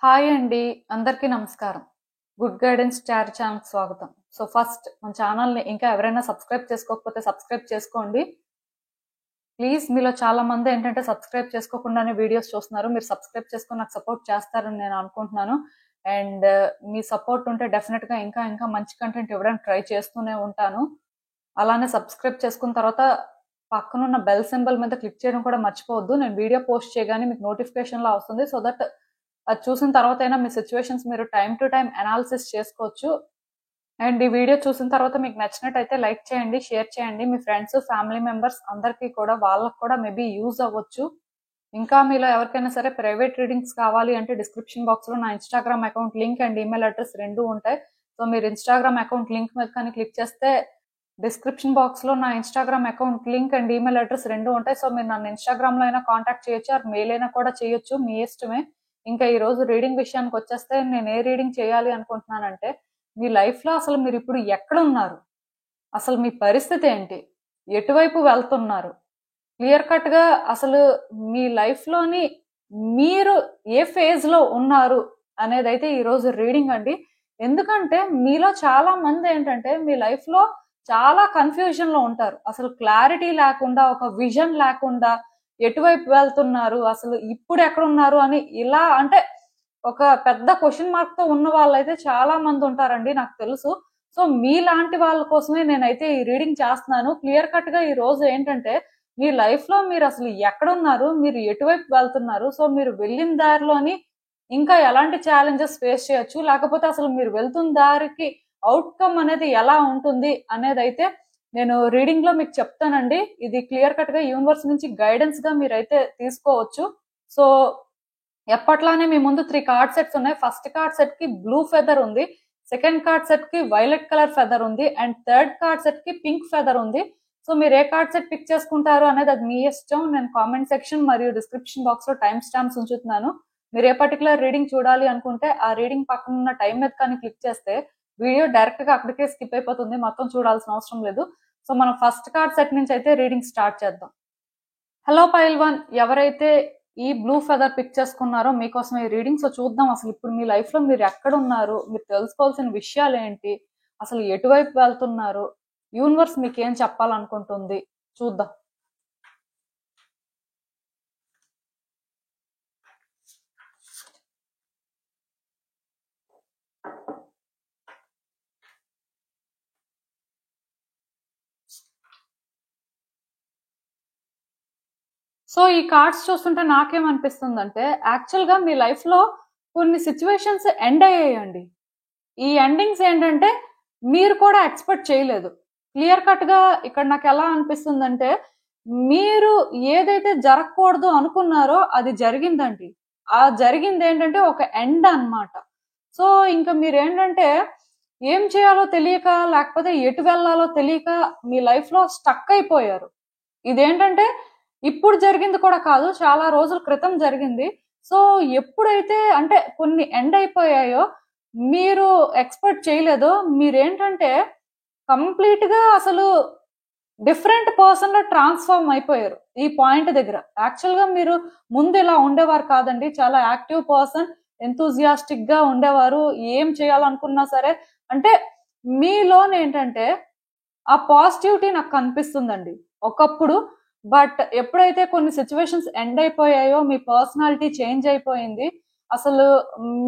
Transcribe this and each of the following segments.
Hi అండి, అందరికీ నమస్కారం. గుడ్ గైడెన్స్ చార్ ఛానల్కి స్వాగతం. సో ఫస్ట్ మన ఛానల్ని ఇంకా ఎవరైనా సబ్స్క్రైబ్ చేసుకోకపోతే సబ్స్క్రైబ్ చేసుకోండి ప్లీజ్. మీలో చాలా మంది ఏంటంటే సబ్స్క్రైబ్ చేసుకోకుండానే వీడియోస్ చూస్తున్నారు. మీరు సబ్స్క్రైబ్ చేసుకొని నాకు సపోర్ట్ చేస్తారని నేను అనుకుంటున్నాను. అండ్ మీ సపోర్ట్ ఉంటే డెఫినెట్గా ఇంకా ఇంకా మంచి కంటెంట్ ఇవ్వడానికి ట్రై చేస్తూనే ఉంటాను. అలానే సబ్స్క్రైబ్ చేసుకున్న తర్వాత పక్కనున్న బెల్ సింబల్ మీద క్లిక్ చేయడం కూడా మర్చిపోవద్దు. నేను వీడియో పోస్ట్ చేయగానే మీకు నోటిఫికేషన్లో వస్తుంది. సో దట్ అది చూసిన తర్వాత అయినా మీ సిచ్యువేషన్స్ మీరు టైం టు టైం అనాలిసిస్ చేసుకోవచ్చు. అండ్ ఈ వీడియో చూసిన తర్వాత మీకు నచ్చినట్టయితే లైక్ చేయండి, షేర్ చేయండి. మీ ఫ్రెండ్స్, ఫ్యామిలీ మెంబర్స్ అందరికీ కూడా, వాళ్ళకు కూడా మేబీ యూజ్ అవ్వచ్చు. ఇంకా మీలో ఎవరికైనా సరే ప్రైవేట్ రీడింగ్స్ కావాలి అంటే డిస్క్రిప్షన్ బాక్స్లో నా Instagram account link and email address రెండు ఉంటాయి. సో మీరు ఇన్స్టాగ్రామ్ అకౌంట్ లింక్ మీద కానీ క్లిక్ చేస్తే డిస్క్రిప్షన్ బాక్స్లో నా Instagram account link and email address రెండు ఉంటాయి. సో మీరు నన్ను ఇన్స్టాగ్రామ్లో అయినా కాంటాక్ట్ చేయొచ్చు, ఆర్ మెయిల్ అయినా కూడా చేయొచ్చు, మీ ఇష్టమే. ఇంకా ఈ రోజు రీడింగ్ విషయానికి వచ్చేస్తే నేను ఏ రీడింగ్ చేయాలి అనుకుంటున్నానంటే, మీ లైఫ్లో అసలు మీరు ఇప్పుడు ఎక్కడ ఉన్నారు, అసలు మీ పరిస్థితి ఏంటి, ఎటువైపు వెళ్తున్నారు, క్లియర్ కట్గా అసలు మీ లైఫ్లోని మీరు ఏ ఫేజ్లో ఉన్నారు అనేది అయితే ఈరోజు రీడింగ్ అండి. ఎందుకంటే మీలో చాలా మంది ఏంటంటే మీ లైఫ్లో చాలా కన్ఫ్యూజన్లో ఉంటారు. అసలు క్లారిటీ లేకుండా, ఒక విజన్ లేకుండా, ఎటువైపు వెళ్తున్నారు, అసలు ఇప్పుడు ఎక్కడున్నారు అని ఇలా అంటే ఒక పెద్ద క్వశ్చన్ మార్క్ తో ఉన్న వాళ్ళైతే చాలా మంది ఉంటారండి, నాకు తెలుసు. సో మీలాంటి వాళ్ళ కోసమే నేనైతే ఈ రీడింగ్ చేస్తున్నాను. క్లియర్ కట్ గా ఈ రోజు ఏంటంటే మీ లైఫ్ లో మీరు అసలు ఎక్కడున్నారు, మీరు ఎటువైపు వెళ్తున్నారు, సో మీరు వెళ్ళిన దారిలోని ఇంకా ఎలాంటి ఛాలెంజెస్ ఫేస్ చేయొచ్చు, లేకపోతే అసలు మీరు వెళ్తున్న దారికి అవుట్కమ్ అనేది ఎలా ఉంటుంది అనేది అయితే నేను రీడింగ్ లో మీకు చెప్తానండి. ఇది క్లియర్ కట్ గా యూనివర్స్ నుంచి గైడెన్స్ గా మీరైతే తీసుకోవచ్చు. సో ఎప్పట్లానే మీ ముందు 3 కార్డ్ సెట్స్ ఉన్నాయి. ఫస్ట్ కార్డ్ సెట్ కి బ్లూ ఫెదర్ ఉంది, సెకండ్ కార్డ్ సెట్ కి వైలెట్ కలర్ ఫెదర్ ఉంది, అండ్ థర్డ్ కార్డ్ సెట్ కి పింక్ ఫెదర్ ఉంది. సో మీరు ఏ కార్డ్ సెట్ పిక్ చేసుకుంటారు అనేది అది మీ ఇష్టం. నేను కామెంట్ సెక్షన్ మరియు డిస్క్రిప్షన్ బాక్స్ లో టైం స్టాంప్స్ ఉంచుతున్నాను. మీరు ఏ పర్టికులర్ రీడింగ్ చూడాలి అనుకుంటే ఆ రీడింగ్ పక్కన ఉన్న టైం మీద కానీ క్లిక్ చేస్తే వీడియో డైరెక్ట్ గా అక్కడికే స్కిప్ అయిపోతుంది, మొత్తం చూడాల్సిన అవసరం లేదు. సో మనం ఫస్ట్ కార్డ్ సెట్ నుంచి అయితే రీడింగ్ స్టార్ట్ చేద్దాం. హలో పైల్ వన్, ఎవరైతే ఈ బ్లూ ఫెదర్ పిక్ చేసుకున్నారో మీకోసం ఈ రీడింగ్. సో చూద్దాం అసలు ఇప్పుడు మీ లైఫ్ లో మీరు ఎక్కడ ఉన్నారు, మీరు తెలుసుకోవాల్సిన విషయాలు ఏంటి, అసలు ఎటువైపు వెళ్తున్నారు, యూనివర్స్ మీకు ఏం చెప్పాలనుకుంటుంది చూద్దాం. సో ఈ కార్డ్స్ చూస్తుంటే నాకేమనిపిస్తుందంటే, యాక్చువల్గా మీ లైఫ్లో కొన్ని సిచ్యువేషన్స్ ఎండ్ అయ్యాయండి. ఈ ఎండింగ్స్ ఏంటంటే మీరు కూడా ఎక్స్పెక్ట్ చేయలేదు. క్లియర్ కట్గా ఇక్కడ నాకు ఎలా అనిపిస్తుందంటే, మీరు ఏదైతే జరగకూడదు అనుకున్నారో అది జరిగిందండి. ఆ జరిగింది ఏంటంటే ఒక ఎండ్ అన్నమాట. సో ఇంకా మీరు ఏంటంటే ఏం చేయాలో తెలియక, లేకపోతే ఎటు వెళ్ళాలో తెలియక మీ లైఫ్లో స్టక్ అయిపోయారు. ఇదేంటంటే ఇప్పుడు జరిగింది కూడా కాదు, చాలా రోజుల క్రితం జరిగింది. సో ఎప్పుడైతే అంటే కొన్ని ఎండ్ అయిపోయాయో మీరు ఎక్స్పెక్ట్ చేయలేదో, మీరేంటంటే కంప్లీట్ గా అసలు డిఫరెంట్ పర్సన్ లో ట్రాన్స్ఫార్మ్ అయిపోయారు ఈ పాయింట్ దగ్గర. యాక్చువల్ గా మీరు ముందు ఇలా ఉండేవారు కాదండి, చాలా యాక్టివ్ పర్సన్, ఎంతూజియాస్టిక్ గా ఉండేవారు. ఏం చేయాలనుకున్నా సరే అంటే మీలోనే ఏంటంటే ఆ పాజిటివిటీ నాకు కనిపిస్తుందండి ఒకప్పుడు. బట్ ఎప్పుడైతే కొన్ని సిచ్యువేషన్స్ ఎండ్ అయిపోయాయో మీ పర్సనాలిటీ చేంజ్ అయిపోయింది. అసలు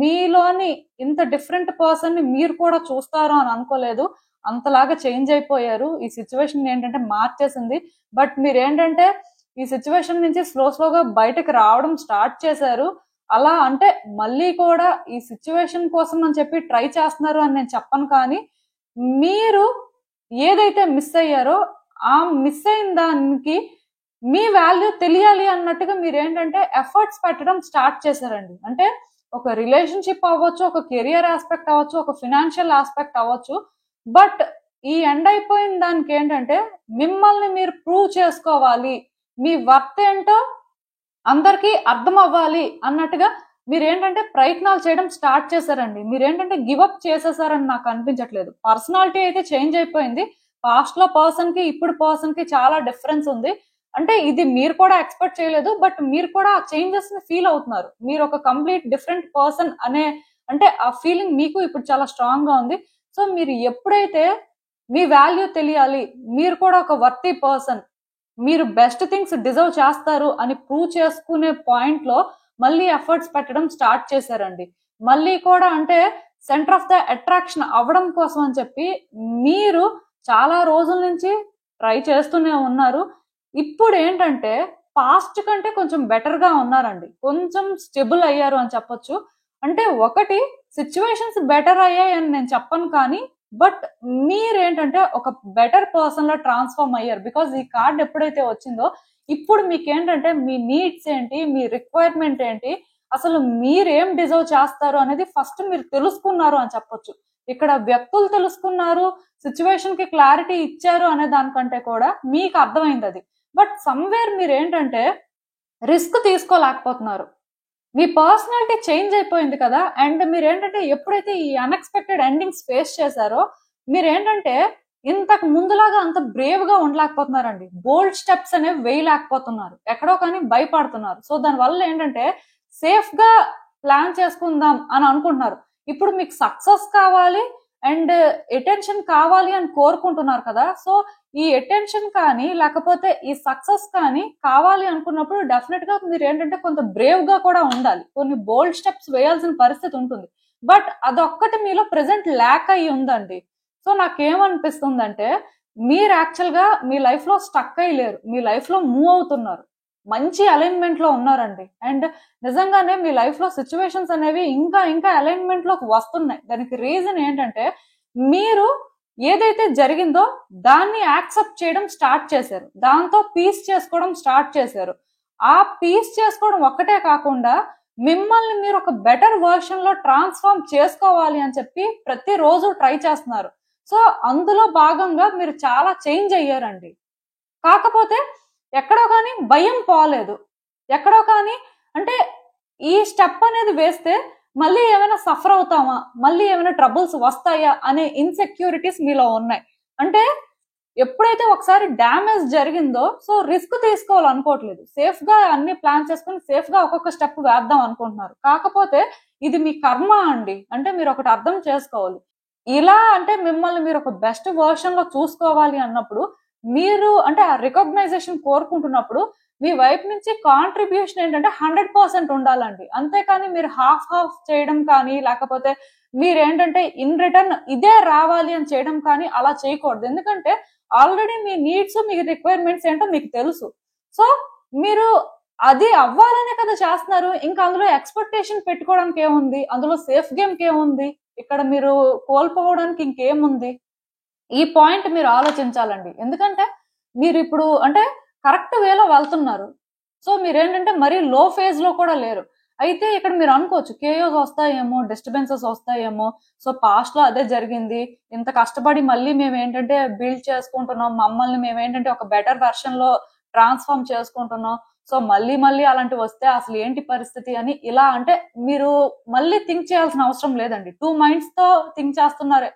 మీలోని ఇంత డిఫరెంట్ పర్సన్ ని మీరు కూడా చూస్తారు అని అనుకోలేదు, అంతలాగా చేంజ్ అయిపోయారు. ఈ సిచ్యువేషన్ ఏంటంటే మార్చేసింది. బట్ మీరు ఏంటంటే ఈ సిచ్యువేషన్ నుంచి స్లోగా బయటకు రావడం స్టార్ట్ చేశారు. అలా అంటే మళ్ళీ కూడా ఈ సిచ్యువేషన్ కోసం అని చెప్పి ట్రై చేస్తున్నారు అని నేను చెప్పను, కానీ మీరు ఏదైతే మిస్ అయ్యారో ఆ మిస్ అయిన దానికి మీ వాల్యూ తెలియాలి అన్నట్టుగా మీరు ఏంటంటే ఎఫర్ట్స్ పెట్టడం స్టార్ట్ చేశారండి. అంటే ఒక రిలేషన్షిప్ అవ్వచ్చు, ఒక కెరియర్ ఆస్పెక్ట్ అవ్వచ్చు, ఒక ఫినాన్షియల్ ఆస్పెక్ట్ అవ్వచ్చు. బట్ ఈ ఎండ్ అయిపోయిన దానికి ఏంటంటే మిమ్మల్ని మీరు ప్రూవ్ చేసుకోవాలి, మీ వర్త్ ఏంటో అందరికీ అర్థం అవ్వాలి అన్నట్టుగా మీరేంటంటే ప్రయత్నాలు చేయడం స్టార్ట్ చేశారండి. మీరేంటంటే గివప్ చేసేసారని నాకు అనిపించట్లేదు. పర్సనాలిటీ అయితే చేంజ్ అయిపోయింది. పాస్ట్ లో పర్సన్ కి ఇప్పుడు పర్సన్ కి చాలా డిఫరెన్స్ ఉంది. అంటే ఇది మీరు కూడా ఎక్స్పెక్ట్ చేయలేదు, బట్ మీరు కూడా చేంజెస్ ని ఫీల్ అవుతున్నారు. మీరు ఒక కంప్లీట్ డిఫరెంట్ పర్సన్ అనే అంటే ఆ ఫీలింగ్ మీకు ఇప్పుడు చాలా స్ట్రాంగ్ గా ఉంది. సో మీరు ఎప్పుడైతే మీ వాల్యూ తెలియాలి, మీరు కూడా ఒక వర్తీ పర్సన్, మీరు బెస్ట్ థింగ్స్ డిజర్వ్ చేస్తారు అని ప్రూవ్ చేసుకునే పాయింట్ లో మళ్ళీ ఎఫర్ట్స్ పెట్టడం స్టార్ట్ చేశారండి. మళ్ళీ కూడా అంటే సెంటర్ ఆఫ్ ద అట్రాక్షన్ అవ్వడం కోసం అని చెప్పి మీరు చాలా రోజుల నుంచి ట్రై చేస్తూనే ఉన్నారు. ఇప్పుడు ఏంటంటే పాస్ట్ కంటే కొంచెం బెటర్ గా ఉన్నారండి, కొంచెం స్టెబుల్ అయ్యారు అని చెప్పొచ్చు. అంటే ఒకటి సిచ్యువేషన్స్ బెటర్ అయ్యాయి అని నేను చెప్పను, కానీ బట్ మీరేంటంటే ఒక బెటర్ పర్సన్ లో ట్రాన్స్ఫార్మ్ అయ్యారు. బికాజ్ ఈ కార్డ్ ఎప్పుడైతే వచ్చిందో ఇప్పుడు మీకేంటంటే మీ నీడ్స్ ఏంటి, మీ రిక్వైర్మెంట్ ఏంటి, అసలు మీరేం డిజర్వ్ చేస్తారు అనేది ఫస్ట్ మీరు తెలుసుకున్నారు అని చెప్పొచ్చు. ఇక్కడ వ్యక్తులు తెలుసుకున్నారు, సిచ్యువేషన్ కి క్లారిటీ ఇచ్చారు అనే దానికంటే కూడా మీకు అర్థమైంది అది. బట్ సమ్వేర్ మీరు ఏంటంటే రిస్క్ తీసుకోలేకపోతున్నారు. మీ పర్సనాలిటీ చేంజ్ అయిపోయింది కదా, అండ్ మీరు ఏంటంటే ఎప్పుడైతే ఈ అన్ఎక్స్పెక్టెడ్ ఎండింగ్స్ ఫేస్ చేశారో మీరేంటంటే ఇంతకు ముందులాగా అంత బ్రేవ్ గా ఉండలేకపోతున్నారండి. బోల్డ్ స్టెప్స్ అనేవి వేయలేకపోతున్నారు, ఎక్కడో కానీ భయపడుతున్నారు. సో దాని వల్ల ఏంటంటే సేఫ్ గా ప్లాన్ చేసుకుందాం అని అనుకుంటున్నారు. ఇప్పుడు మీకు సక్సెస్ కావాలి అండ్ అటెన్షన్ కావాలి అని కోరుకుంటున్నారు కదా. సో ఈ అటెన్షన్ కానీ లేకపోతే ఈ సక్సెస్ కానీ కావాలి అనుకున్నప్పుడు డెఫినెట్ గా మీరు ఏంటంటే కొంత బ్రేవ్ గా కూడా ఉండాలి, కొన్ని బోల్డ్ స్టెప్స్ వేయాల్సిన పరిస్థితి ఉంటుంది. బట్ అదొక్కటి మీలో ప్రెసెంట్ ల్యాక్ అయ్యి ఉందండి. సో నాకేమనిపిస్తుందంటే మీరు యాక్చువల్ గా మీ లైఫ్ లో స్టక్ అయ్యి లేరు, మీ లైఫ్ లో మూవ్ అవుతున్నారు, మంచి అలైన్మెంట్ లో ఉన్నారండి. అండ్ నిజంగానే మీ లైఫ్ లో సిచ్యువేషన్స్ అనేవి ఇంకా ఇంకా అలైన్మెంట్ లోకి వస్తున్నాయి. దానికి రీజన్ ఏంటంటే మీరు ఏదైతే జరిగిందో దాన్ని యాక్సెప్ట్ చేయడం స్టార్ట్ చేశారు, దాంతో పీస్ చేసుకోవడం స్టార్ట్ చేశారు. ఆ పీస్ చేసుకోవడం ఒక్కటే కాకుండా మిమ్మల్ని మీరు ఒక బెటర్ వర్షన్ లో ట్రాన్స్ఫార్మ్ చేసుకోవాలి అని చెప్పి ప్రతిరోజు ట్రై చేస్తున్నారు. సో అందులో భాగంగా మీరు చాలా చేంజ్ అయ్యారండి. కాకపోతే ఎక్కడో కానీ భయం పోలేదు, ఎక్కడో కానీ అంటే ఈ స్టెప్ అనేది వేస్తే మళ్ళీ ఏమైనా సఫర్ అవుతామా, మళ్ళీ ఏమైనా ట్రబుల్స్ వస్తాయా అనే ఇన్సెక్యూరిటీస్ మీలో ఉన్నాయి. అంటే ఎప్పుడైతే ఒకసారి డ్యామేజ్ జరిగిందో సో రిస్క్ తీసుకోవాలనుకోవట్లేదు, సేఫ్ గా అన్ని ప్లాన్ చేసుకుని సేఫ్ గా ఒక్కొక్క స్టెప్ వేద్దాం అనుకుంటున్నారు. కాకపోతే ఇది మీ కర్మ అండి. అంటే మీరు ఒకటి అర్థం చేసుకోవాలి, ఇలా అంటే మిమ్మల్ని మీరు ఒక బెస్ట్ వర్షన్ లో చూసుకోవాలి అన్నప్పుడు మీరు అంటే ఆ రికగ్నైజేషన్ కోరుకుంటున్నప్పుడు మీ వైపు నుంచి కాంట్రిబ్యూషన్ ఏంటంటే 100% ఉండాలండి. అంతేకాని మీరు హాఫ్ హాఫ్ చేయడం కానీ లేకపోతే మీరేంటంటే ఇన్ రిటర్న్ ఇదే రావాలి అని చేయడం కానీ అలా చేయకూడదు. ఎందుకంటే ఆల్రెడీ మీ నీడ్స్ మీ రిక్వైర్మెంట్స్ ఏంటో మీకు తెలుసు. సో మీరు అది అవ్వాలనే కదా చేస్తున్నారు, ఇంకా అందులో ఎక్స్పెక్టేషన్ పెట్టుకోవడానికి ఏముంది, అందులో సేఫ్ గేమ్కి ఏముంది, ఇక్కడ మీరు కోల్పోవడానికి ఇంకేముంది? ఈ పాయింట్ మీరు ఆలోచించాలండి. ఎందుకంటే మీరు ఇప్పుడు అంటే కరెక్ట్ వేలో వెళ్తున్నారు. సో మీరేంటంటే మరీ లో ఫేజ్ లో కూడా లేరు. అయితే ఇక్కడ మీరు అనుకోవచ్చు కేయోస్ వస్తాయేమో, డిస్టర్బెన్సెస్ వస్తాయేమో, సో పాస్ట్ లో అదే జరిగింది, ఇంత కష్టపడి మళ్ళీ మేము ఏంటంటే బిల్డ్ చేసుకుంటున్నాం, మమ్మల్ని మేము ఏంటంటే ఒక బెటర్ వెర్షన్ లో ట్రాన్స్ఫార్మ్ చేసుకుంటున్నాం, సో మళ్ళీ మళ్ళీ అలాంటివి వస్తే అసలు ఏంటి పరిస్థితి అని ఇలా అంటే మీరు మళ్ళీ థింక్ చేయాల్సిన అవసరం లేదండి. 2 minds తో థింక్ చేస్తున్నారే.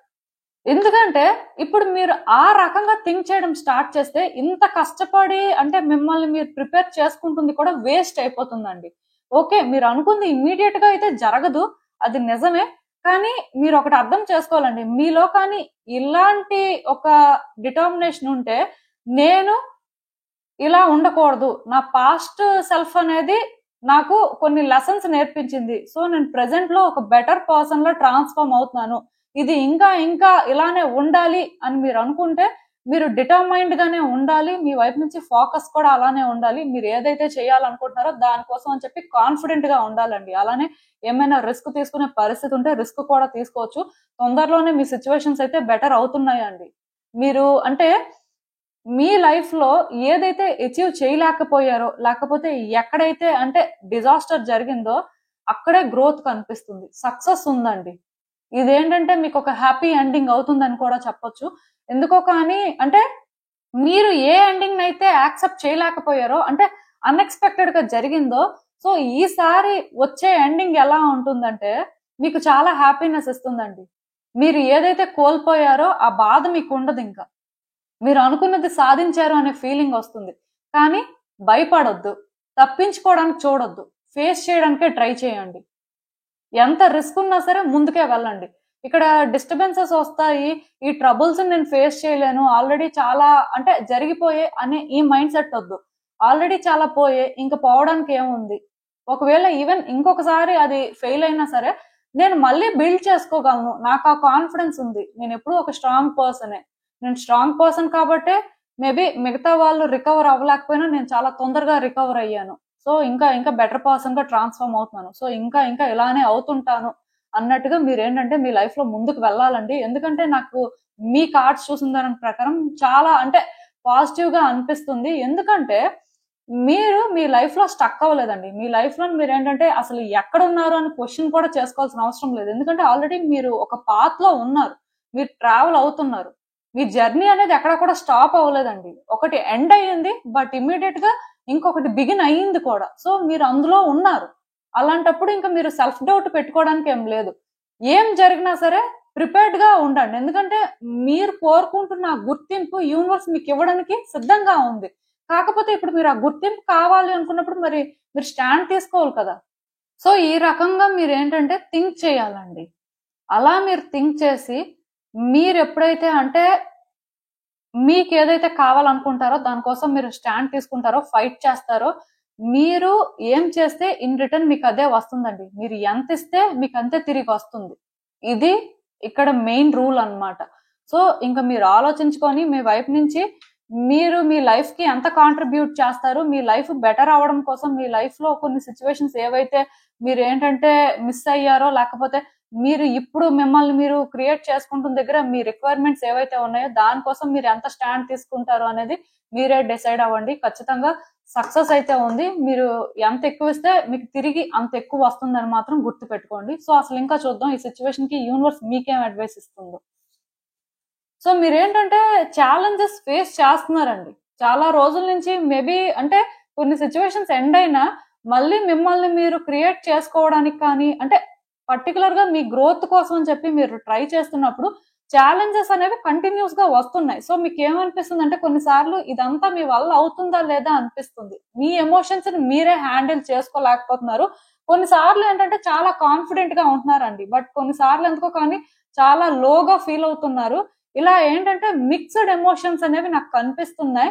ఎందుకంటే ఇప్పుడు మీరు ఆ రకంగా థింక్ చేయడం స్టార్ట్ చేస్తే ఇంత కష్టపడి అంటే మిమ్మల్ని మీరు ప్రిపేర్ చేసుకుంటుంది కూడా వేస్ట్ అయిపోతుందండి. ఓకే మీరు అనుకుంది ఇమ్మీడియట్ గా అయితే జరగదు, అది నిజమే. కానీ మీరు ఒకటి అర్థం చేసుకోవాలండి, మీలో కానీ ఇలాంటి ఒక డిటర్మినేషన్ ఉంటే నేను ఇలా ఉండకూడదు, నా పాస్ట్ సెల్ఫ్ అనేది నాకు కొన్ని లెసన్స్ నేర్పించింది, సో నేను ప్రెసెంట్ లో ఒక బెటర్ పర్సన్ లో ట్రాన్స్ఫార్మ్ అవుతున్నాను, ఇది ఇంకా ఇంకా ఇలానే ఉండాలి అని మీరు అనుకుంటే మీరు డిటర్మైన్డ్ గానే ఉండాలి, మీ వైపు నుంచి ఫోకస్ కూడా అలానే ఉండాలి. మీరు ఏదైతే చేయాలనుకుంటున్నారో దానికోసం అని చెప్పి కాన్ఫిడెంట్ గా ఉండాలండి. అలానే ఏమైనా రిస్క్ తీసుకునే పరిస్థితి ఉంటే రిస్క్ కూడా తీసుకోవచ్చు. తొందరలోనే మీ సిచ్యువేషన్స్ అయితే బెటర్ అవుతున్నాయండి. మీరు అంటే మీ లైఫ్ లో ఏదైతే అచీవ్ చేయలేకపోయారో లేకపోతే ఎక్కడైతే అంటే డిజాస్టర్ జరిగిందో అక్కడే గ్రోత్ కనిపిస్తుంది, సక్సెస్ ఉందండి. ఇదేంటంటే మీకు ఒక హ్యాపీ ఎండింగ్ అవుతుందని కూడా చెప్పొచ్చు. ఎందుకో కానీ అంటే మీరు ఏ ఎండింగ్ అయితే యాక్సెప్ట్ చేయలేకపోయారో అంటే అన్ఎక్స్పెక్టెడ్ గా జరిగిందో, సో ఈసారి వచ్చే ఎండింగ్ ఎలా ఉంటుందంటే మీకు చాలా హ్యాపీనెస్ ఇస్తుందండి. మీరు ఏదైతే కోల్పోయారో ఆ బాధ మీకు ఉండదు, ఇంకా మీరు అనుకున్నది సాధించారు అనే ఫీలింగ్ వస్తుంది. కానీ భయపడొద్దు, తప్పించుకోవడానికి చూడొద్దు, ఫేస్ చేయడానికే ట్రై చేయండి. ఎంత రిస్క్ ఉన్నా సరే ముందుకే వెళ్ళండి. ఇక్కడ డిస్టర్బెన్సెస్ వస్తాయి, ఈ ట్రబుల్స్ నేను ఫేస్ చేయలేను, ఆల్రెడీ చాలా అంటే జరిగిపోయే అనే ఈ మైండ్ సెట్ వద్దు. ఆల్రెడీ చాలా పోయే, ఇంకా పోవడానికి ఏముంది. ఒకవేళ ఈవెన్ ఇంకొకసారి అది ఫెయిల్ అయినా సరే నేను మళ్ళీ బిల్డ్ చేసుకోగలను, నాకు ఆ కాన్ఫిడెన్స్ ఉంది. నేను ఎప్పుడూ ఒక స్ట్రాంగ్ పర్సనే. నేను స్ట్రాంగ్ పర్సన్ కాబట్టే మేబీ మిగతా వాళ్ళు రికవర్ అవ్వలేకపోయినా నేను చాలా తొందరగా రికవర్ అయ్యాను. సో ఇంకా ఇంకా బెటర్ పర్సన్ గా ట్రాన్స్ఫార్మ్ అవుతున్నాను. సో ఇంకా ఇంకా ఇలానే అవుతుంటాను అన్నట్టుగా మీరు ఏంటంటే మీ లైఫ్ లో ముందుకు వెళ్ళాలండి. ఎందుకంటే నాకు మీ కార్డ్స్ చూసిన దాని ప్రకారం చాలా అంటే పాజిటివ్ గా అనిపిస్తుంది. ఎందుకంటే మీరు మీ లైఫ్ లో స్టక్ అవ్వలేదండి. మీ లైఫ్ లో మీరు ఏంటంటే అసలు ఎక్కడ ఉన్నారు అని క్వశ్చన్ కూడా చేసుకోవాల్సిన అవసరం లేదు. ఎందుకంటే ఆల్రెడీ మీరు ఒక పాత్ లో ఉన్నారు, మీరు ట్రావెల్ అవుతున్నారు. మీ జర్నీ అనేది ఎక్కడ కూడా స్టాప్ అవ్వలేదండి. ఒకటి ఎండ్ అయ్యింది, బట్ ఇమ్మీడియట్ గా ఇంకొకటి బిగిన్ అయ్యింది కూడా. సో మీరు అందులో ఉన్నారు. అలాంటప్పుడు ఇంకా మీరు సెల్ఫ్ డౌట్ పెట్టుకోవడానికి ఏం లేదు. ఏం జరిగినా సరే ప్రిపేర్డ్ గా ఉండండి. ఎందుకంటే మీరు కోరుకుంటున్న గుర్తింపు యూనివర్స్ మీకు ఇవ్వడానికి సిద్ధంగా ఉంది. కాకపోతే ఇప్పుడు మీరు ఆ గుర్తింపు కావాలి అనుకున్నప్పుడు మరి మీరు స్టాండ్ తీసుకోవాలి కదా. సో ఈ రకంగా మీరు ఏంటంటే థింక్ చేయాలండి. అలా మీరు థింక్ చేసి మీరు ఎప్పుడైతే అంటే మీకు ఏదైతే కావాలనుకుంటారో దానికోసం మీరు స్టాండ్ తీసుకుంటారో, ఫైట్ చేస్తారో, మీరు ఏం చేస్తే ఇన్ రిటర్న్ మీకు అదే వస్తుందండి. మీరు ఎంత ఇస్తే మీకు అంతే తిరిగి వస్తుంది. ఇది ఇక్కడ మెయిన్ రూల్ అన్నమాట. సో ఇంకా మీరు ఆలోచించుకొని మీ వైపు నుంచి మీరు మీ లైఫ్ కి ఎంత కాంట్రిబ్యూట్ చేస్తారు, మీ లైఫ్ బెటర్ అవడం కోసం, మీ లైఫ్ లో కొన్ని సిచ్యువేషన్స్ ఏవైతే మీరు ఏంటంటే మిస్ అయ్యారో, లేకపోతే మీరు ఇప్పుడు మిమ్మల్ని మీరు క్రియేట్ చేసుకుంటున్న దగ్గర మీ రిక్వైర్మెంట్స్ ఏవైతే ఉన్నాయో దానికోసం మీరు ఎంత స్టాండ్ తీసుకుంటారో అనేది మీరే డిసైడ్ అవ్వండి. ఖచ్చితంగా సక్సెస్ అయితే ఉంది. మీరు ఎంత ఎక్కువ ఇస్తే మీకు తిరిగి అంత ఎక్కువ వస్తుందని మాత్రం గుర్తు పెట్టుకోండి. సో అసలు ఇంకా చూద్దాం ఈ సిచ్యువేషన్ కి యూనివర్స్ మీకేం అడ్వైస్ ఇస్తుందో. సో మీరేంటంటే ఛాలెంజెస్ ఫేస్ చేస్తున్నారండి. చాలా రోజుల నుంచి మేబీ అంటే కొన్ని సిచ్యువేషన్స్ ఎండ్ అయినా మళ్ళీ మిమ్మల్ని మీరు క్రియేట్ చేసుకోవడానికి కానీ అంటే పర్టికులర్ గా మీ గ్రోత్ కోసం అని చెప్పి మీరు ట్రై చేస్తున్నప్పుడు ఛాలెంజెస్ అనేవి కంటిన్యూస్ గా వస్తున్నాయి. సో మీకు ఏమనిపిస్తుంది అంటే కొన్నిసార్లు ఇదంతా మీ వల్ల అవుతుందా లేదా అనిపిస్తుంది. మీ ఎమోషన్స్ ని మీరే హ్యాండిల్ చేసుకోలేకపోతున్నారు. కొన్నిసార్లు ఏంటంటే చాలా కాన్ఫిడెంట్ గా ఉంటున్నారండి, బట్ కొన్నిసార్లు ఎందుకో కానీ చాలా లోగా ఫీల్ అవుతున్నారు. ఇలా ఏంటంటే మిక్స్డ్ ఎమోషన్స్ అనేవి నాకు కనిపిస్తున్నాయి.